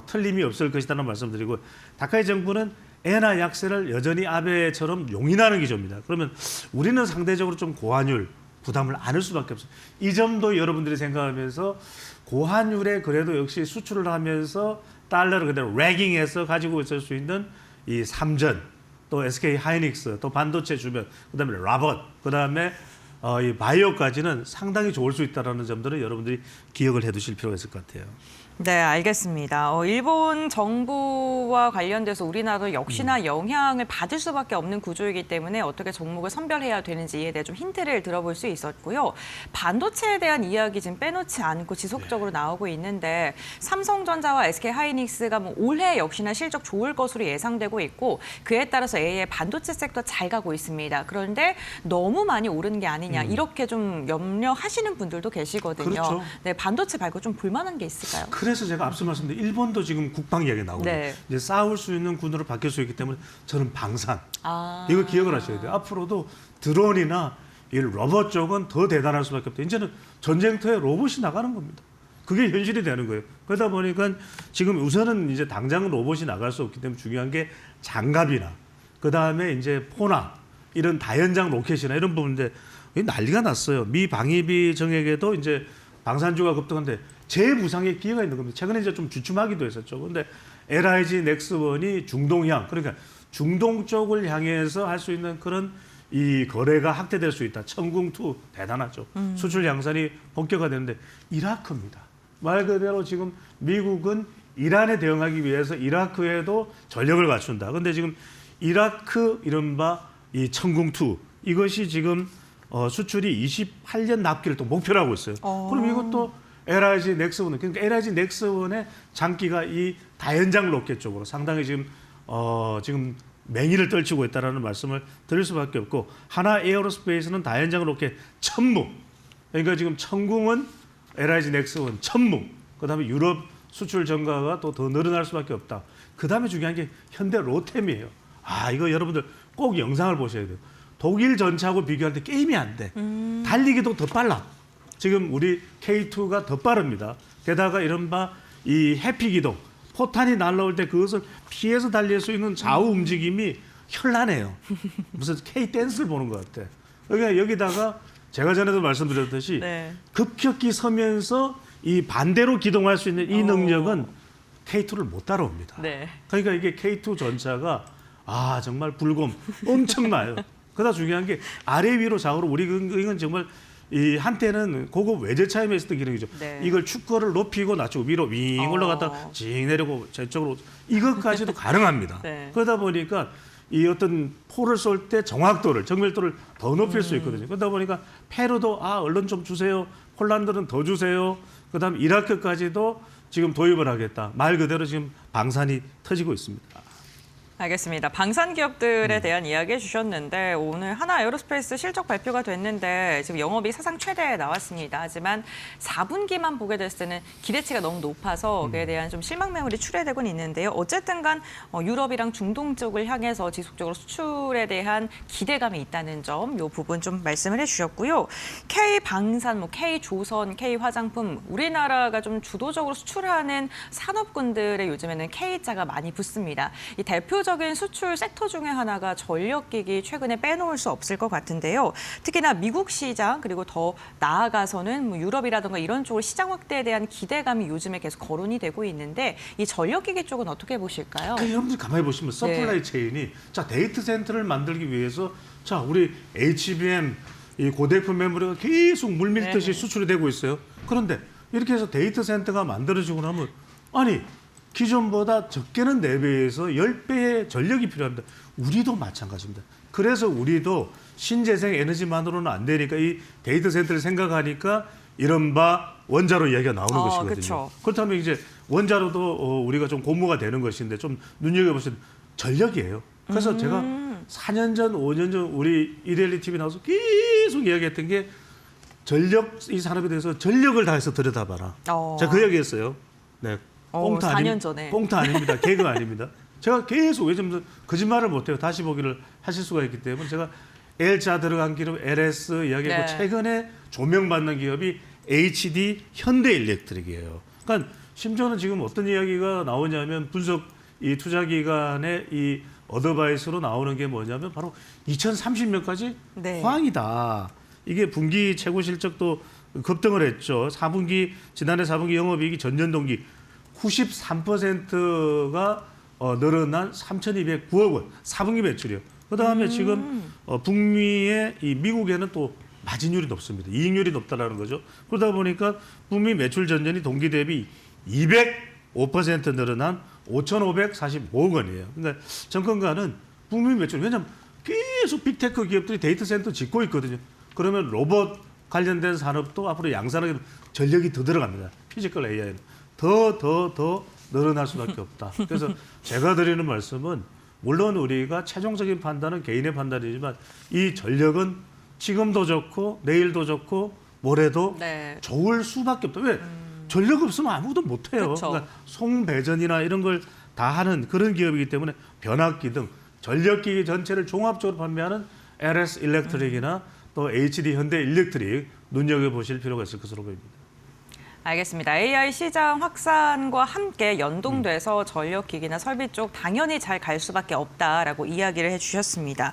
틀림이 없을 것이라는 말씀드리고 다카이 정부는 엔화 약세를 여전히 아베처럼 용인하는 기조입니다. 그러면 우리는 상대적으로 좀 고환율 부담을 안을 수밖에 없어요. 이 점도 여러분들이 생각하면서 고환율에 그래도 역시 수출을 하면서 달러를 그대로 래깅해서 가지고 있을 수 있는 이 삼전, 또 SK 하이닉스, 또 반도체 주변, 그다음에 라봇, 그다음에 이 바이오까지는 상당히 좋을 수 있다는 점들은 여러분들이 기억을 해두실 필요가 있을 것 같아요. 네, 알겠습니다. 일본 정부와 관련돼서 우리나라도 역시나 영향을 받을 수밖에 없는 구조이기 때문에 어떻게 종목을 선별해야 되는지에 대해 좀 힌트를 들어볼 수 있었고요. 반도체에 대한 이야기 지금 빼놓지 않고 지속적으로 나오고 있는데 삼성전자와 SK하이닉스가 뭐 올해 역시나 실적 좋을 것으로 예상되고 있고 그에 따라서 AI 반도체 섹터 잘 가고 있습니다. 그런데 너무 많이 오른 게 아니냐 이렇게 좀 염려하시는 분들도 계시거든요. 그렇죠. 네, 반도체 말고 좀 볼만한 게 있을까요? 그래서 제가 앞서 말씀드린 일본도 지금 국방 이야기 나오고 네. 이제 싸울 수 있는 군으로 바뀔 수 있기 때문에 저는 방산 아. 이거 기억을 하셔야 돼요. 앞으로도 드론이나 이 로봇 쪽은 더 대단할 수밖에 없다. 이제는 전쟁터에 로봇이 나가는 겁니다. 그게 현실이 되는 거예요. 그러다 보니까 지금 우선은 이제 당장 로봇이 나갈 수 없기 때문에 중요한 게 장갑이나 그 다음에 이제 포나 이런 다연장 로켓이나 이런 부분인데 난리가 났어요. 미 방위비 정액에도 이제 방산주가 급등한데 재부상의 기회가 있는 겁니다. 최근에 이제 좀 주춤하기도 했었죠. 그런데 LIG 넥스원이 중동향, 그러니까 중동 쪽을 향해서 할 수 있는 그런 이 거래가 확대될 수 있다. 천궁2 대단하죠. 수출 양산이 본격화되는데 이라크입니다. 말 그대로 지금 미국은 이란에 대응하기 위해서 이라크에도 전력을 갖춘다. 그런데 지금 이라크 이른바 이 천궁2 이것이 지금 수출이 28년 납기를 또 목표로 하고 있어요. 그럼 이것도 LIG 넥스원, 그러니까 LIG 넥스원의 장기가 이 다연장 로켓 쪽으로 상당히 지금 지금 맹위를 떨치고 있다라는 말씀을 드릴 수밖에 없고 하나 에어로스페이스는 다연장 로켓 천무, 그러니까 지금 천궁은 LIG 넥스원 천무, 그다음에 유럽 수출 증가가 또 더 늘어날 수밖에 없다. 그다음에 중요한 게 현대 로템이에요. 이거 여러분들 꼭 영상을 보셔야 돼요. 독일 전차하고 비교할 때 게임이 안 돼. 달리기도 더 빨라. 지금 우리 K2가 더 빠릅니다. 게다가 이른바 이 해피 기동, 포탄이 날라올 때 그것을 피해서 달릴 수 있는 좌우 움직임이 현란해요. 무슨 K 댄스를 보는 것 같아. 그러니까 여기다가 제가 전에도 말씀드렸듯이 네. 급격히 서면서 이 반대로 기동할 수 있는 이 능력은 K2를 못 따라옵니다. 네. 그러니까 이게 K2 전차가 정말 불곰 엄청나요. 그러다 중요한 게 아래 위로 좌우로 우리 이건 정말 이 한때는 고급 외제차임에 있었던 기능이죠. 네. 이걸 축거를 높이고 낮추고 위로 윙 올라갔다 징 내려고 저쪽으로 이것까지도 가능합니다. 네. 그러다 보니까 이 어떤 포를 쏠 때 정확도를 정밀도를 더 높일 수 있거든요. 그러다 보니까 페루도 얼른 좀 주세요. 폴란드는 더 주세요. 그다음 이라크까지도 지금 도입을 하겠다. 말 그대로 지금 방산이 터지고 있습니다. 알겠습니다. 방산 기업들에 대한 이야기 해주셨는데 오늘 하나 에어로스페이스 실적 발표가 됐는데 지금 영업이 사상 최대에 나왔습니다. 하지만 4분기만 보게 됐을 때는 기대치가 너무 높아서 그에 대한 좀 실망 매물이 출회되곤 있는데요. 어쨌든 간 유럽이랑 중동 쪽을 향해서 지속적으로 수출에 대한 기대감이 있다는 점, 이 부분 좀 말씀을 해주셨고요. K방산, K조선, K화장품, 우리나라가 좀 주도적으로 수출하는 산업군들의 요즘에는 K자가 많이 붙습니다. 이 대표적인 수출 섹터 중에 하나가 전력기기 최근에 빼놓을 수 없을 것 같은데요. 특히나 미국 시장 그리고 더 나아가서는 유럽이라든가 이런 쪽으로 시장 확대에 대한 기대감이 요즘에 계속 거론이 되고 있는데 이 전력기기 쪽은 어떻게 보실까요? 여러분들 가만히 보시면 서플라이 체인이 데이터 센터를 만들기 위해서 우리 HBM 이 고대품 메모리가 계속 물밀듯이 수출이 되고 있어요. 그런데 이렇게 해서 데이터 센터가 만들어지고 나면 기존보다 적게는 4배에서 10배의 전력이 필요합니다. 우리도 마찬가지입니다. 그래서 우리도 신재생 에너지만으로는 안 되니까 이 데이터 센터를 생각하니까 이른바 원자로 이야기가 나오는 것이거든요. 그쵸. 그렇다면 이제 원자로도 우리가 좀 고무가 되는 것인데 좀 눈여겨보시면 전력이에요. 그래서 제가 4년 전, 5년 전 우리 이데일리 TV 나와서 계속 이야기했던 게 전력 이 산업에 대해서 전력을 다해서 들여다봐라. 제가 그 얘기했어요. 네. 꽁트 4년 전에. 꽁트 아닙니다. 개그 아닙니다. 제가 계속 요즘 거짓말을 못해요. 다시 보기를 하실 수가 있기 때문에 제가 L자 들어간 기업 LS 이야기했고 최근에 조명받는 기업이 HD 현대일렉트릭이에요. 그러니까 심지어는 지금 어떤 이야기가 나오냐면 분석 이 투자기관의 이 어드바이스로 나오는 게 뭐냐면 바로 2030년까지 호황이다. 이게 분기 최고 실적도 급등을 했죠. 지난해 4분기 영업이익이 전년 동기 93%가 늘어난 3,209억 원 4분기 매출이요. 그다음에 지금 북미의 이 미국에는 또 마진율이 높습니다. 이익률이 높다라는 거죠. 그러다 보니까 북미 매출 전년이 동기 대비 205% 늘어난 5,545억 원이에요. 그러니까 정권가는 북미 매출, 왜냐하면 계속 빅테크 기업들이 데이터 센터 짓고 있거든요. 그러면 로봇 관련된 산업도 앞으로 양산하게 전력이 더 들어갑니다. 피지컬 AI는 더 늘어날 수밖에 없다. 그래서 제가 드리는 말씀은 물론 우리가 최종적인 판단은 개인의 판단이지만 이 전력은 지금도 좋고 내일도 좋고 모레도 네. 좋을 수밖에 없다. 왜? 전력 없으면 아무도 못해요. 그렇죠. 그러니까 송배전이나 이런 걸 다 하는 그런 기업이기 때문에 변압기 등 전력기기 전체를 종합적으로 판매하는 LS 일렉트릭이나 또 HD 현대 일렉트릭 눈여겨보실 필요가 있을 것으로 보입니다. 알겠습니다. AI 시장 확산과 함께 연동돼서 전력기기나 설비 쪽 당연히 잘 갈 수밖에 없다라고 이야기를 해주셨습니다.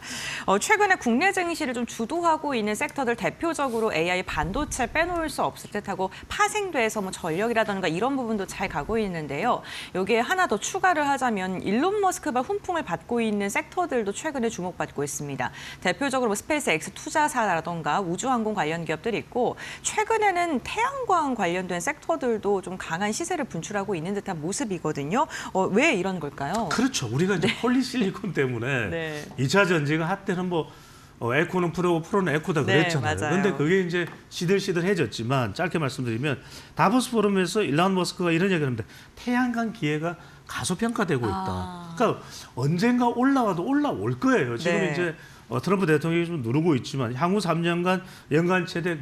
최근에 국내 증시를 좀 주도하고 있는 섹터들 대표적으로 AI 반도체 빼놓을 수 없을 듯하고 파생돼서 뭐 전력이라든가 이런 부분도 잘 가고 있는데요. 여기에 하나 더 추가를 하자면 일론 머스크가 훈풍을 받고 있는 섹터들도 최근에 주목받고 있습니다. 대표적으로 뭐 스페이스 X 투자사라든가 우주항공 관련 기업들이 있고 최근에는 태양광 관련된 섹터들도 좀 강한 시세를 분출하고 있는 듯한 모습이거든요. 왜 이런 걸까요? 그렇죠. 우리가 이제 폴리실리콘 때문에 네. 2차 전지가 한때는 뭐 에코는 프로고 프로는 에코다 네, 그랬잖아요. 맞아요. 그런데 그게 이제 시들시들해졌지만 짧게 말씀드리면 다보스 포럼에서 일론 머스크가 이런 얘기를 합니다. 태양광 기회가 가소평가되고 있다. 그러니까 언젠가 올라와도 올라올 거예요. 지금 네. 이제 트럼프 대통령이 좀 누르고 있지만 향후 3년간 연간 최대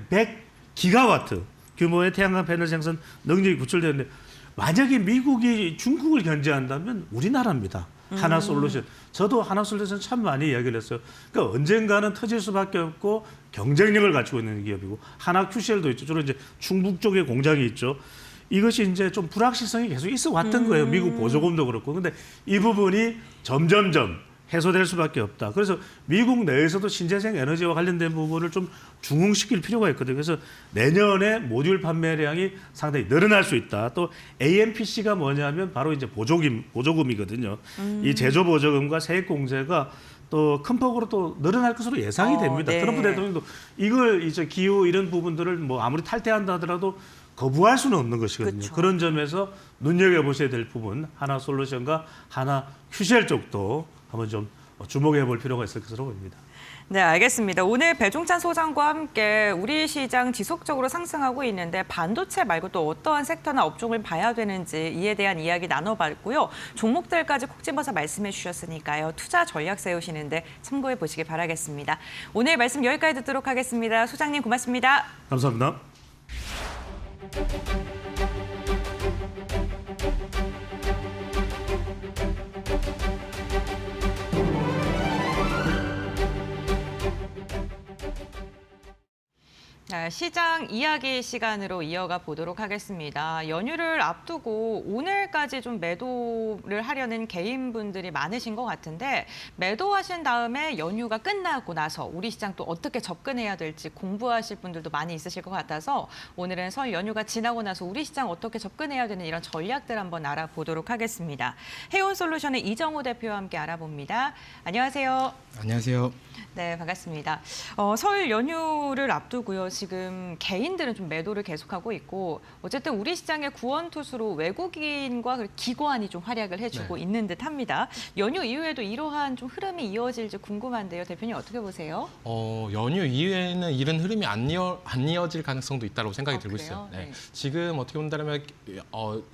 100기가와트 규모의 태양광 패널 생산 능력이 구출되는데 만약에 미국이 중국을 견제한다면 우리나라입니다. 하나솔루션. 저도 하나솔루션 참 많이 이야기를 했어요. 그러니까 언젠가는 터질 수밖에 없고 경쟁력을 갖추고 있는 기업이고 하나QCL도 있죠. 주로 이제 충북 쪽에 공장이 있죠. 이것이 이제 좀 불확실성이 계속 있어 왔던 거예요. 미국 보조금도 그렇고. 근데 이 부분이 점점점 해소될 수밖에 없다. 그래서 미국 내에서도 신재생 에너지와 관련된 부분을 좀 중흥시킬 필요가 있거든요. 그래서 내년에 모듈 판매량이 상당히 늘어날 수 있다. 또 AMPC가 뭐냐면 바로 이제 보조금이거든요. 이 제조 보조금과 세액 공제가 또 큰 폭으로 또 늘어날 것으로 예상이 됩니다. 네. 트럼프 대통령도 이걸 이제 기후 이런 부분들을 뭐 아무리 탈퇴한다 하더라도 거부할 수는 없는 것이거든요. 그렇죠. 그런 점에서 눈여겨보셔야 될 부분 하나솔루션과 하나QCL 쪽도 한번 좀 주목해 볼 필요가 있을 것으로 보입니다. 네, 알겠습니다. 오늘 배종찬 소장과 함께 우리 시장 지속적으로 상승하고 있는데 반도체 말고 또 어떠한 섹터나 업종을 봐야 되는지 이에 대한 이야기 나눠봤고요. 종목들까지 콕 집어서 말씀해 주셨으니까요. 투자 전략 세우시는데 참고해 보시기 바라겠습니다. 오늘 말씀 여기까지 듣도록 하겠습니다. 소장님 고맙습니다. 감사합니다. 네, 시장 이야기 시간으로 이어가 보도록 하겠습니다. 연휴를 앞두고 오늘까지 좀 매도를 하려는 개인분들이 많으신 것 같은데 매도하신 다음에 연휴가 끝나고 나서 우리 시장 또 어떻게 접근해야 될지 공부하실 분들도 많이 있으실 것 같아서 오늘은 설 연휴가 지나고 나서 우리 시장 어떻게 접근해야 되는 이런 전략들 한번 알아보도록 하겠습니다. 해온솔루션의 이정호 대표와 함께 알아봅니다. 안녕하세요. 안녕하세요. 네, 반갑습니다. 설 연휴를 앞두고요. 지금 개인들은 좀 매도를 계속하고 있고 어쨌든 우리 시장의 구원투수로 외국인과 기관이 좀 활약을 해주고 있는 듯합니다. 연휴 이후에도 이러한 좀 흐름이 이어질지 궁금한데요. 대표님 어떻게 보세요? 연휴 이후에는 이런 흐름이 안 이어질 가능성도 있다고 생각이 들고 그래요? 있어요. 네. 네. 지금 어떻게 본다면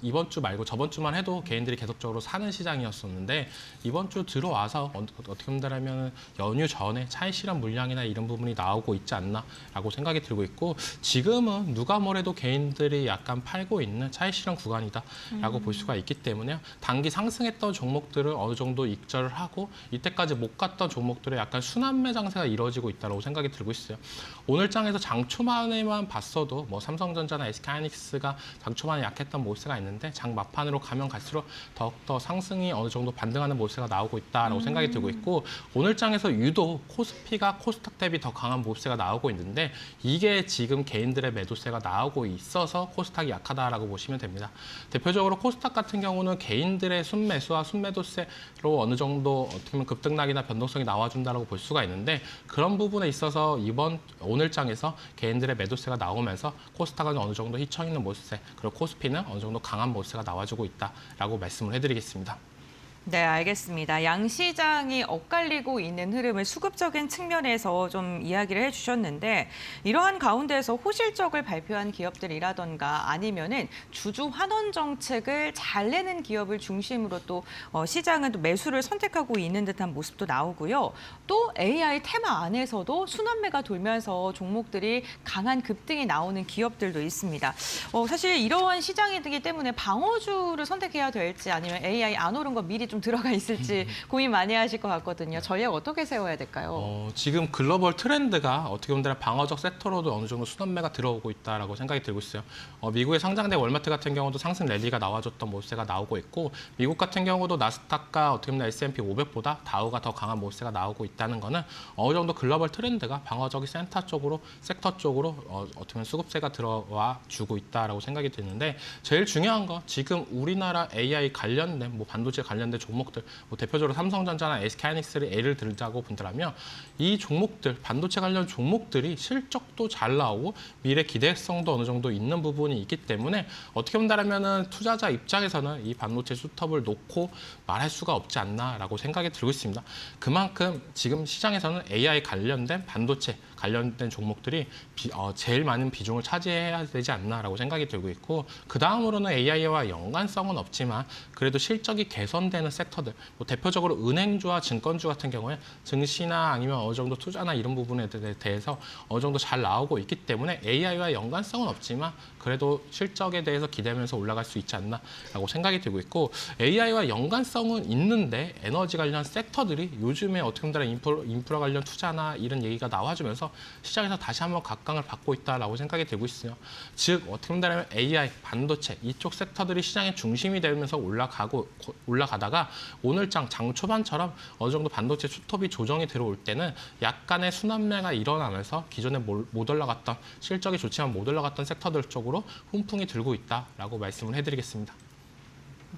이번 주 말고 저번 주만 해도 개인들이 계속적으로 사는 시장이었었는데 이번 주 들어와서 어떻게 본다면 연휴 전에 차익 실현 물량이나 이런 부분이 나오고 있지 않나라고 생각이 들고 있고 지금은 누가 뭐래도 개인들이 약간 팔고 있는 차익 실현 구간이다라고 볼 수가 있기 때문에 단기 상승했던 종목들을 어느 정도 익절을 하고 이때까지 못 갔던 종목들의 약간 순환매 장세가 이루어지고 있다고 생각이 들고 있어요. 오늘 장에서 장 초반에만 봤어도 뭐 삼성전자나 SK하이닉스가 장 초반에 약했던 모습가 있는데 장 막판으로 가면 갈수록 더욱더 상승이 어느 정도 반등하는 모습가 나오고 있다라고 생각이 들고 있고 오늘 장에서 유독 코스피가 코스닥 대비 더 강한 모습세가 나오고 있는데 이게 이때 지금 개인들의 매도세가 나오고 있어서 코스닥이 약하다라고 보시면 됩니다. 대표적으로 코스닥 같은 경우는 개인들의 순매수와 순매도세로 어느 정도 어떻게 보면 급등락이나 변동성이 나와준다고 볼 수가 있는데 그런 부분에 있어서 오늘 장에서 개인들의 매도세가 나오면서 코스닥은 어느 정도 휘청 있는 모습세, 그리고 코스피는 어느 정도 강한 모습세가 나와주고 있다라고 말씀을 해드리겠습니다. 네, 알겠습니다. 양시장이 엇갈리고 있는 흐름을 수급적인 측면에서 좀 이야기를 해주셨는데 이러한 가운데에서 호실적을 발표한 기업들이라던가 아니면은 주주 환원 정책을 잘 내는 기업을 중심으로 또 시장은 또 매수를 선택하고 있는 듯한 모습도 나오고요. 또 AI 테마 안에서도 순환매가 돌면서 종목들이 강한 급등이 나오는 기업들도 있습니다. 사실 이러한 시장이기 때문에 방어주를 선택해야 될지 아니면 AI 안 오른 거 미리 좀 들어가 있을지 고민 많이 하실 것 같거든요. 전략 어떻게 세워야 될까요? 지금 글로벌 트렌드가 어떻게 보면 방어적 섹터로도 어느 정도 순환매가 들어오고 있다라고 생각이 들고 있어요. 미국의 상장된 월마트 같은 경우도 상승 랠리가 나와줬던 모습세가 나오고 있고 미국 같은 경우도 나스닥과 어떻게 보면 S&P 500보다 다우가 더 강한 모습세가 나오고 있다는 거는 어느 정도 글로벌 트렌드가 방어적인 섹터 쪽으로 어떻게 보면 수급세가 들어와 주고 있다라고 생각이 드는데 제일 중요한 거 지금 우리나라 AI 관련된 반도체 관련된 종목들, 대표적으로 삼성전자나 SK하이닉스를 예를 들자고 본다면 이 종목들, 반도체 관련 종목들이 실적도 잘 나오고 미래 기대성도 어느 정도 있는 부분이 있기 때문에 어떻게 본다면 투자자 입장에서는 이 반도체 수톱을 놓고 말할 수가 없지 않나라고 생각이 들고 있습니다. 그만큼 지금 시장에서는 AI 관련된 반도체 관련된 종목들이 제일 많은 비중을 차지해야 되지 않나라고 생각이 들고 있고 그 다음으로는 AI와 연관성은 없지만 그래도 실적이 개선되는 섹터들, 대표적으로 은행주와 증권주 같은 경우에 증시나 아니면 어느 정도 투자나 이런 부분에 대해서 어느 정도 잘 나오고 있기 때문에 AI와 연관성은 없지만 그래도 실적에 대해서 기대하면서 올라갈 수 있지 않나라고 생각이 들고 있고 AI와 연관성은 있는데 에너지 관련 섹터들이 요즘에 어떻게 보면 인프라 관련 투자나 이런 얘기가 나와주면서 시장에서 다시 한번 각광을 받고 있다라고 생각이 들고 있어요. 즉 어떻게 본다면 AI, 반도체 이쪽 섹터들이 시장의 중심이 되면서 올라가다가 오늘 장 초반처럼 어느 정도 반도체 수톱이 조정이 들어올 때는 약간의 순환매가 일어나면서 기존에 못 올라갔던 실적이 좋지만 못 올라갔던 섹터들 쪽으로 훈풍이 들고 있다라고 말씀을 해드리겠습니다.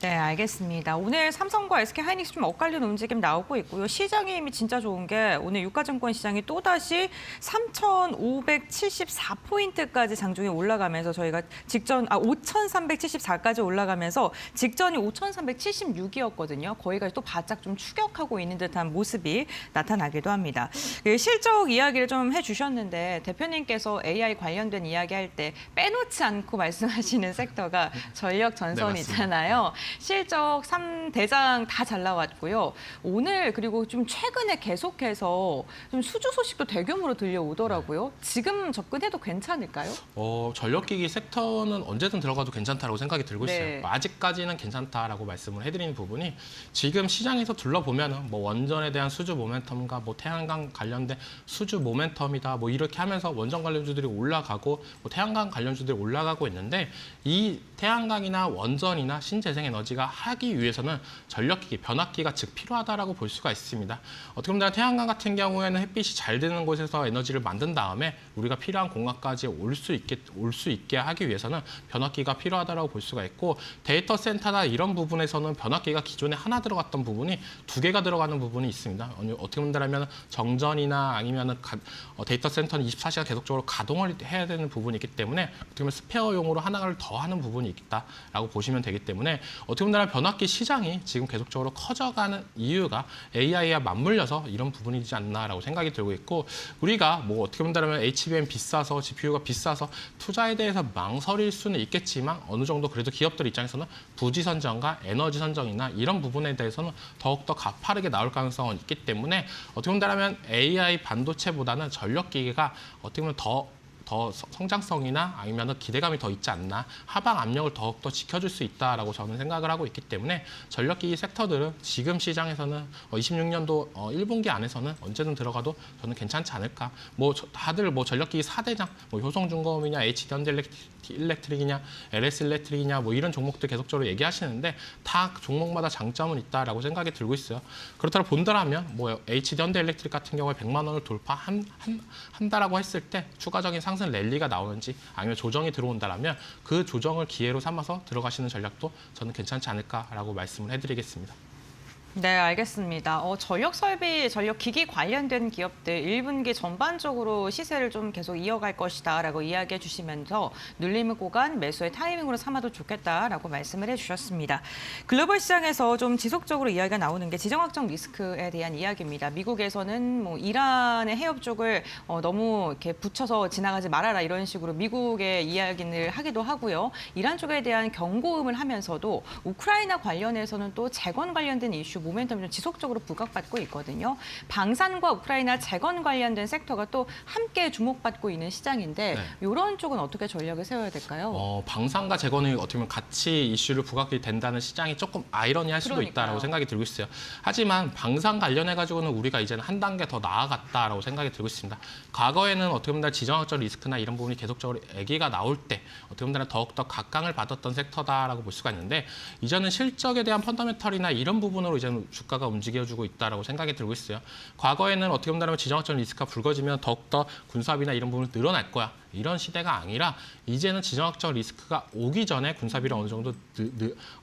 네, 알겠습니다. 오늘 삼성과 SK하이닉스 좀 엇갈리는 움직임 나오고 있고요. 시장의 힘이 진짜 좋은 게 오늘 유가증권 시장이 또다시 3,574포인트까지 장중에 올라가면서 저희가 5,374까지 올라가면서 직전이 5,376이었거든요. 거기까지 또 바짝 좀 추격하고 있는 듯한 모습이 나타나기도 합니다. 실적 이야기를 좀 해주셨는데 대표님께서 AI 관련된 이야기할 때 빼놓지 않고 말씀하시는 섹터가 전력 전선이잖아요. 실적 3대장 다 잘 나왔고요. 오늘 그리고 좀 최근에 계속해서 좀 수주 소식도 대규모로 들려오더라고요. 지금 접근해도 괜찮을까요? 전력기기 섹터는 언제든 들어가도 괜찮다라고 생각이 들고 있어요. 네. 아직까지는 괜찮다라고 말씀을 해드리는 부분이 지금 시장에서 둘러보면은 원전에 대한 수주 모멘텀과 태양광 관련된 수주 모멘텀이다 이렇게 하면서 원전 관련주들이 올라가고 태양광 관련주들이 올라가고 있는데 이 태양광이나 원전이나 신재생 에너지가 하기 위해서는 전력기기, 변압기가 즉 필요하다라고 볼 수가 있습니다. 어떻게 보면 태양광 같은 경우에는 햇빛이 잘 드는 곳에서 에너지를 만든 다음에 우리가 필요한 공간까지 올 수 있게 하기 위해서는 변압기가 필요하다라고 볼 수가 있고 데이터 센터나 이런 부분에서는 변압기가 기존에 하나 들어갔던 부분이 2개가 들어가는 부분이 있습니다. 어떻게 본다면 정전이나 아니면 데이터 센터는 24시간 계속적으로 가동을 해야 되는 부분이 있기 때문에 어떻게 보면 스페어용으로 하나를 더 하는 부분이 있다라고 보시면 되기 때문에 어떻게 보면 변압기 시장이 지금 계속적으로 커져가는 이유가 AI와 맞물려서 이런 부분이지 않나라고 생각이 들고 있고 우리가 어떻게 본다면 HBM 비싸서 GPU가 비싸서 투자에 대해서 망설일 수는 있겠지만 어느 정도 그래도 기업들 입장에서는 부지 선정과 에너지 선정이나 이런 부분에 대해서는 더욱더 가파르게 나올 가능성은 있기 때문에 어떻게 본다면 AI 반도체보다는 전력기기가 어떻게 보면 더 성장성이나 아니면 기대감이 더 있지 않나 하방 압력을 더욱더 지켜줄 수 있다라고 저는 생각을 하고 있기 때문에 전력기기 섹터들은 지금 시장에서는 26년도 1분기 안에서는 언제든 들어가도 저는 괜찮지 않을까. 다들 전력기기 4대장 효성중공업이냐 HD현대일렉트릭이냐 LS일렉트릭이냐 이런 종목들 계속적으로 얘기하시는데 다 종목마다 장점은 있다라고 생각이 들고 있어요. 그렇다고 본다라면 HD현대일렉트릭 같은 경우에 100만 원을 돌파한다라고 했을 때 추가적인 상승 상승 랠리가 나오는지 아니면 조정이 들어온다라면 그 조정을 기회로 삼아서 들어가시는 전략도 저는 괜찮지 않을까라고 말씀을 해드리겠습니다. 네, 알겠습니다. 전력 설비, 전력 기기 관련된 기업들 1분기 전반적으로 시세를 좀 계속 이어갈 것이다라고 이야기해 주시면서 눌림을 구간 매수의 타이밍으로 삼아도 좋겠다라고 말씀을 해주셨습니다. 글로벌 시장에서 좀 지속적으로 이야기가 나오는 게 지정학적 리스크에 대한 이야기입니다. 미국에서는 뭐 이란의 해협 쪽을 너무 이렇게 붙여서 지나가지 말아라 이런 식으로 미국의 이야기를 하기도 하고요. 이란 쪽에 대한 경고음을 하면서도 우크라이나 관련해서는 또 재건 관련된 이슈 모멘텀이 좀 지속적으로 부각받고 있거든요. 방산과 우크라이나 재건 관련된 섹터가 또 함께 주목받고 있는 시장인데 이런 쪽은 어떻게 전략을 세워야 될까요? 방산과 재건이 어떻게 보면 같이 이슈를 부각이 된다는 시장이 조금 아이러니할 수도 그러니까요. 있다라고 생각이 들고 있어요. 하지만 방산 관련해가지고는 우리가 이제는 한 단계 더 나아갔다라고 생각이 들고 있습니다. 과거에는 어떻게 보면 지정학적 리스크나 이런 부분이 계속적으로 애기가 나올 때 어떻게 보면 더욱더 각광을 받았던 섹터다라고 볼 수가 있는데 이제는 실적에 대한 펀더멘털이나 이런 부분으로 이제는 주가가 움직여주고 있다라고 생각이 들고 있어요. 과거에는 어떻게 보면 지정학적 리스크가 불거지면 더욱더 군사비나 이런 부분이 늘어날 거야. 이런 시대가 아니라 이제는 지정학적 리스크가 오기 전에 군사비를 어느 정도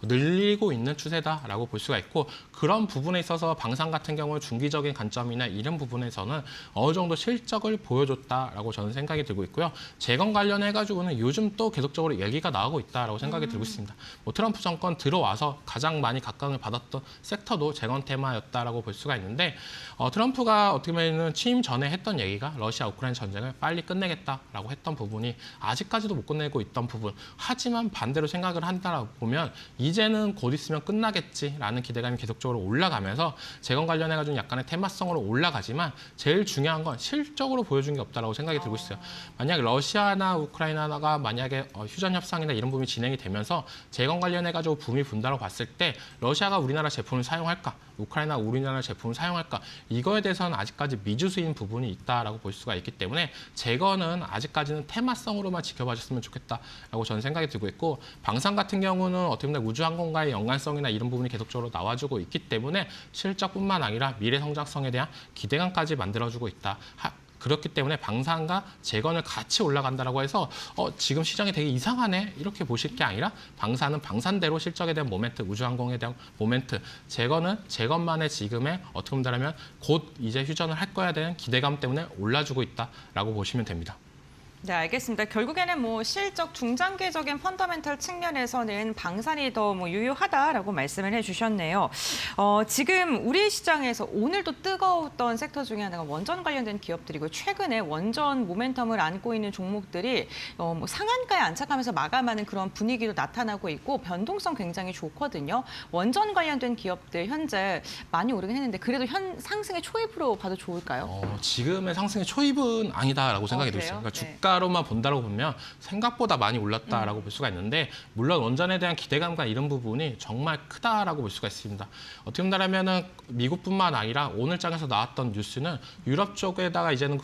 늘리고 있는 추세다라고 볼 수가 있고 그런 부분에 있어서 방산 같은 경우는 중기적인 관점이나 이런 부분에서는 어느 정도 실적을 보여줬다라고 저는 생각이 들고 있고요. 재건 관련해가지고는 요즘 또 계속적으로 얘기가 나오고 있다라고 생각이 들고 있습니다. 뭐 트럼프 정권 들어와서 가장 많이 각광을 받았던 섹터도 재건 테마였다라고 볼 수가 있는데 트럼프가 어떻게 보면 취임 전에 했던 얘기가 러시아 우크라이나 전쟁을 빨리 끝내겠다라고 했던 부분이 아직까지도 못 끝내고 있던 부분. 하지만 반대로 생각을 한다라고 보면 이제는 곧 있으면 끝나겠지라는 기대감이 계속적으로 올라가면서 재건 관련해가지고 약간의 테마성으로 올라가지만 제일 중요한 건 실적으로 보여준 게 없다라고 생각이 들고 있어요. 만약 러시아나 우크라이나가 만약에 휴전 협상이나 이런 부분이 진행이 되면서 재건 관련해가지고 붐이 분다고 봤을 때 러시아가 우리나라 제품을 사용할까? 우크라이나 우리나라 제품을 사용할까? 이거에 대해서는 아직까지 미지수인 부분이 있다라고 볼 수가 있기 때문에 재건은 아직까지는 테마성으로만 지켜봐 줬으면 좋겠다라고 저는 생각이 들고 있고 방산 같은 경우는 어떻게 보면 우주항공과의 연관성이나 이런 부분이 계속적으로 나와주고 있기 때문에 실적뿐만 아니라 미래 성장성에 대한 기대감까지 만들어주고 있다. 그렇기 때문에 방산과 재건을 같이 올라간다라고 해서 지금 시장이 되게 이상하네 이렇게 보실 게 아니라 방산은 방산대로 실적에 대한 모멘트, 우주항공에 대한 모멘트, 재건은 재건만의 지금의 어떻게 본다면 곧 이제 휴전을 할 거야 되는 기대감 때문에 올라주고 있다라고 보시면 됩니다. 네, 알겠습니다. 결국에는 뭐 실적 중장기적인 펀더멘털 측면에서는 방산이 더 유효하다라고 말씀을 해주셨네요. 지금 우리 시장에서 오늘도 뜨거웠던 섹터 중에 하나가 원전 관련된 기업들이고 최근에 원전 모멘텀을 안고 있는 종목들이 상한가에 안착하면서 마감하는 그런 분위기도 나타나고 있고 변동성 굉장히 좋거든요. 원전 관련된 기업들 현재 많이 오르긴 했는데 그래도 상승의 초입으로 봐도 좋을까요? 지금의 상승의 초입은 아니다라고 생각이 들었어요. 그러니까 주가 로만 본다고 보면 생각보다 많이 올랐다라고 볼 수가 있는데 물론 원전에 대한 기대감과 이런 부분이 정말 크다라고 볼 수가 있습니다. 어떻게 본다면은 미국뿐만 아니라 오늘 장에서 나왔던 뉴스는 유럽 쪽에다가 이제는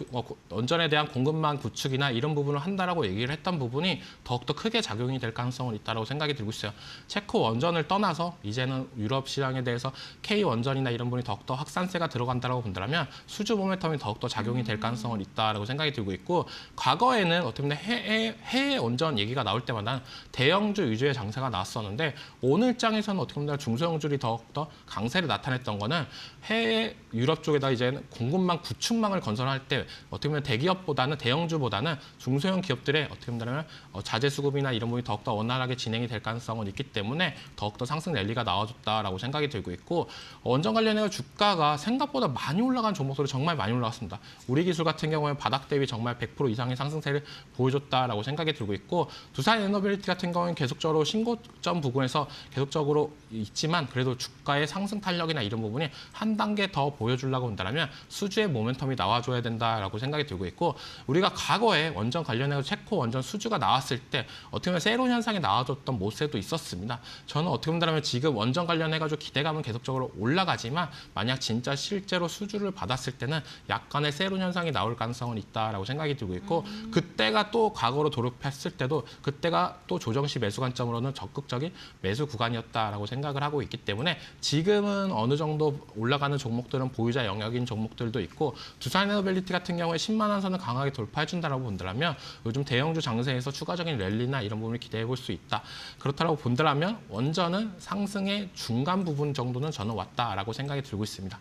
원전에 대한 공급망 구축이나 이런 부분을 한다라고 얘기를 했던 부분이 더욱더 크게 작용이 될 가능성은 있다라고 생각이 들고 있어요. 체코 원전을 떠나서 이제는 유럽 시장에 대해서 K 원전이나 이런 부분이 더욱더 확산세가 들어간다라고 본다면 수주 모멘텀이 더욱더 작용이 될 가능성은 있다라고 생각이 들고 있고 과거에는 어떻게 보면 해외 원전 얘기가 나올 때마다 대형주 위주의 장세가 나왔었는데 오늘 장에서는 어떻게 보면 중소형주들이 더욱더 강세를 나타냈던 거는 해외 유럽 쪽에다 이제 공급망 구축망을 건설할 때 어떻게 보면 대기업보다는 대형주보다는 중소형 기업들의 어떻게 보면 자재 수급이나 이런 부분이 더욱더 원활하게 진행이 될 가능성은 있기 때문에 더욱더 상승 랠리가 나와줬다라고 생각이 들고 있고 원전 관련해서 주가가 생각보다 많이 올라간 종목들이 정말 많이 올라왔습니다. 우리 기술 같은 경우에 바닥 대비 정말 100% 이상의 상승세를 보여줬다라고 생각이 들고 있고 두산 에너빌리티 같은 경우는 계속적으로 신고점 부근에서 계속적으로 있지만 그래도 주가의 상승 탄력이나 이런 부분이 한 단계 더 보여주려고 한다면 수주의 모멘텀이 나와줘야 된다라고 생각이 들고 있고 우리가 과거에 원전 관련해서 체코 원전 수주가 나왔을 때 어떻게 보면 세론 현상이 나와줬던 모습도 있었습니다. 저는 어떻게 본다면 지금 원전 관련해가지고 기대감은 계속적으로 올라가지만 만약 진짜 실제로 수주를 받았을 때는 약간의 세론 현상이 나올 가능성은 있다라고 생각이 들고 있고 그때가 또 과거로 돌이켰을 때도 그때가 또 조정시 매수 관점으로는 적극적인 매수 구간이었다라고 생각을 하고 있기 때문에 지금은 어느 정도 올라가는 종목들은 보유자 영역인 종목들도 있고 두산에너빌리티 같은 경우에 10만 원 선을 강하게 돌파해준다라고 본다면 요즘 대형주 장세에서 추가적인 랠리나 이런 부분을 기대해 볼 수 있다. 그렇다고 본다면 원전은 상승의 중간 부분 정도는 저는 왔다라고 생각이 들고 있습니다.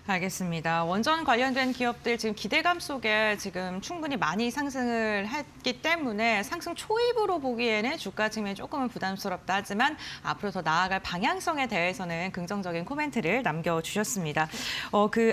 알겠습니다. 원전 관련된 기업들 지금 기대감 속에 지금 충분히 많이 상승을 했기 때문에 상승 초입으로 보기에는 주가 측면이 조금은 부담스럽다 하지만 앞으로 더 나아갈 방향성에 대해서는 긍정적인 코멘트를 남겨주셨습니다.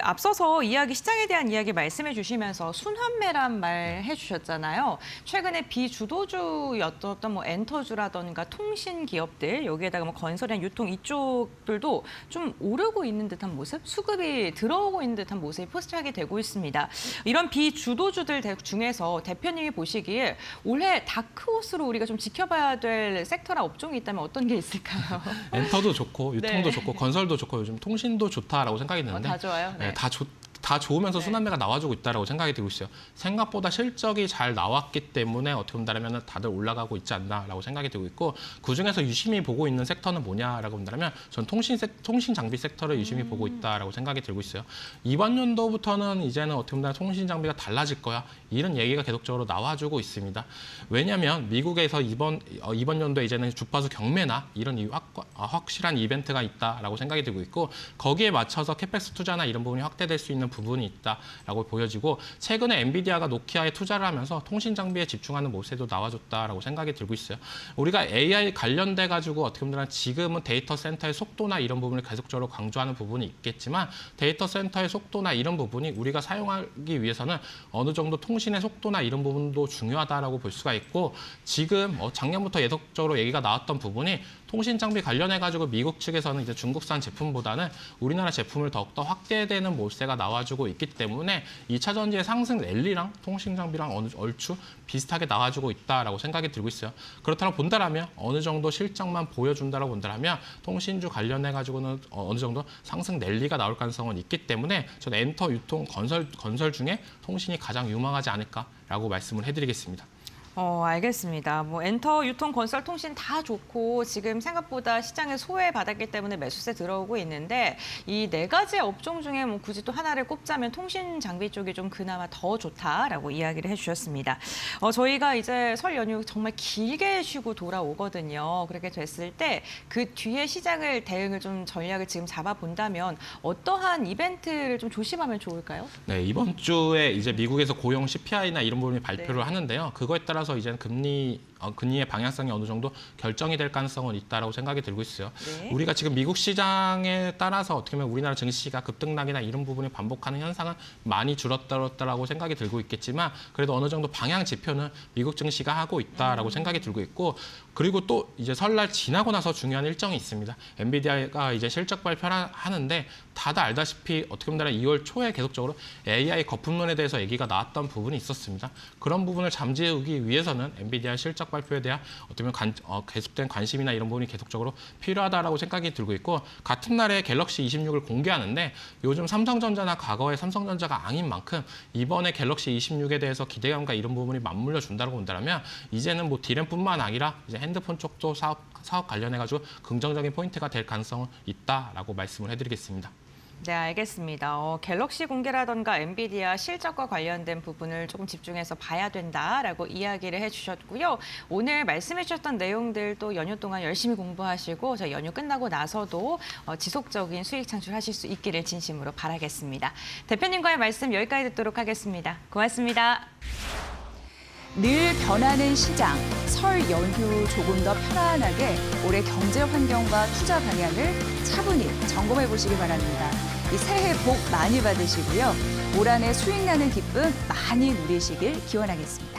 앞서서 시장에 대한 이야기 말씀해 주시면서 순환매란 말 해주셨잖아요. 최근에 비주도주였던 뭐 엔터주라던가 통신 기업들 여기에다가 뭐 건설이나 유통 이쪽들도 좀 오르고 있는 듯한 모습, 수급이 들어오고 있는 듯한 모습이 포스트하게 되고 있습니다. 이런 비주도주들 중에서 대표님이 보시기에 올해 다크호스로 우리가 좀 지켜봐야 될 섹터나 업종이 있다면 어떤 게 있을까요? 엔터도 좋고 유통도 네. 좋고 건설도 좋고 요즘 통신도 좋다라고 생각이 드는데 다 좋아요. 네. 다 좋으면서 네. 순환매가 나와주고 있다라고 생각이 들고 있어요. 생각보다 실적이 잘 나왔기 때문에 어떻게 본다면 다들 올라가고 있지 않나라고 생각이 들고 있고 그중에서 유심히 보고 있는 섹터는 뭐냐라고 본다면 전 통신 장비 섹터를 유심히 보고 있다라고 생각이 들고 있어요. 이번 연도부터는 이제는 어떻게 보면 통신 장비가 달라질 거야. 이런 얘기가 계속적으로 나와주고 있습니다. 왜냐하면 미국에서 이번 연도에 이제는 주파수 경매나 이런 확실한 이벤트가 있다라고 생각이 들고 있고 거기에 맞춰서 캐펙스 투자나 이런 부분이 확대될 수 있는 부분이 있다라고 보여지고 최근에 엔비디아가 노키아에 투자를 하면서 통신 장비에 집중하는 모습도 나와줬다라고 생각이 들고 있어요. 우리가 AI 관련돼 가지고 어떻게 보면 지금은 데이터 센터의 속도나 이런 부분을 계속적으로 강조하는 부분이 있겠지만 데이터 센터의 속도나 이런 부분이 우리가 사용하기 위해서는 어느 정도 통신의 속도나 이런 부분도 중요하다라고 볼 수가 있고 지금 작년부터 계속적으로 얘기가 나왔던 부분이 통신 장비 관련해 가지고 미국 측에서는 이제 중국산 제품보다는 우리나라 제품을 더욱더 확대되는 모세가 나와주고 있기 때문에 2차 전지의 상승 랠리랑 통신 장비랑 얼추 비슷하게 나와주고 있다라고 생각이 들고 있어요. 그렇다고 본다라면 어느 정도 실적만 보여준다라고 본다라면 통신주 관련해 가지고는 어느 정도 상승 랠리가 나올 가능성은 있기 때문에 저는 엔터, 유통, 건설 중에 통신이 가장 유망하지 않을까라고 말씀을 해드리겠습니다. 알겠습니다. 뭐 엔터, 유통, 건설, 통신 다 좋고 지금 생각보다 시장에 소외받았기 때문에 매수세 들어오고 있는데 이 네 가지 업종 중에 뭐 굳이 또 하나를 꼽자면 통신 장비 쪽이 좀 그나마 더 좋다라고 이야기를 해주셨습니다. 저희가 이제 설 연휴 정말 길게 쉬고 돌아오거든요. 그렇게 됐을 때 그 뒤에 시장을 대응을 좀 전략을 지금 잡아본다면 어떠한 이벤트를 좀 조심하면 좋을까요? 네, 이번 주에 이제 미국에서 고용 CPI나 이런 부분이 발표를 하는데요. 그거에 따라서 이제는 금리의 방향성이 어느 정도 결정이 될 가능성은 있다라고 생각이 들고 있어요. 네. 우리가 지금 미국 시장에 따라서 어떻게 보면 우리나라 증시가 급등락이나 이런 부분이 반복하는 현상은 많이 줄었다라고 생각이 들고 있겠지만 그래도 어느 정도 방향 지표는 미국 증시가 하고 있다라고 생각이 들고 있고 그리고 또 이제 설날 지나고 나서 중요한 일정이 있습니다. 엔비디아가 이제 실적 발표를 하는데 다들 알다시피 어떻게 보면 2월 초에 계속적으로 AI 거품론에 대해서 얘기가 나왔던 부분이 있었습니다. 그런 부분을 잠재우기 위해서는 엔비디아 실적 발표에 대한 어떻게 보면 계속된 관심이나 이런 부분이 계속적으로 필요하다라고 생각이 들고 있고 같은 날에 갤럭시 26을 공개하는데 요즘 삼성전자나 과거의 삼성전자가 아닌 만큼 이번에 갤럭시 26에 대해서 기대감과 이런 부분이 맞물려 준다고 본다면 이제는 뭐 디램뿐만 아니라 이제 핸드폰 쪽도 사업 관련해가지고 긍정적인 포인트가 될 가능성은 있다라고 말씀을 해드리겠습니다. 네, 알겠습니다. 갤럭시 공개라던가 엔비디아 실적과 관련된 부분을 조금 집중해서 봐야 된다라고 이야기를 해주셨고요. 오늘 말씀해 주셨던 내용들도 연휴 동안 열심히 공부하시고 저희 연휴 끝나고 나서도 지속적인 수익 창출하실 수 있기를 진심으로 바라겠습니다. 대표님과의 말씀 여기까지 듣도록 하겠습니다. 고맙습니다. 늘 변하는 시장, 설 연휴 조금 더 편안하게 올해 경제 환경과 투자 방향을 차분히 점검해 보시기 바랍니다. 이 새해 복 많이 받으시고요. 올 한해 수익 나는 기쁨 많이 누리시길 기원하겠습니다.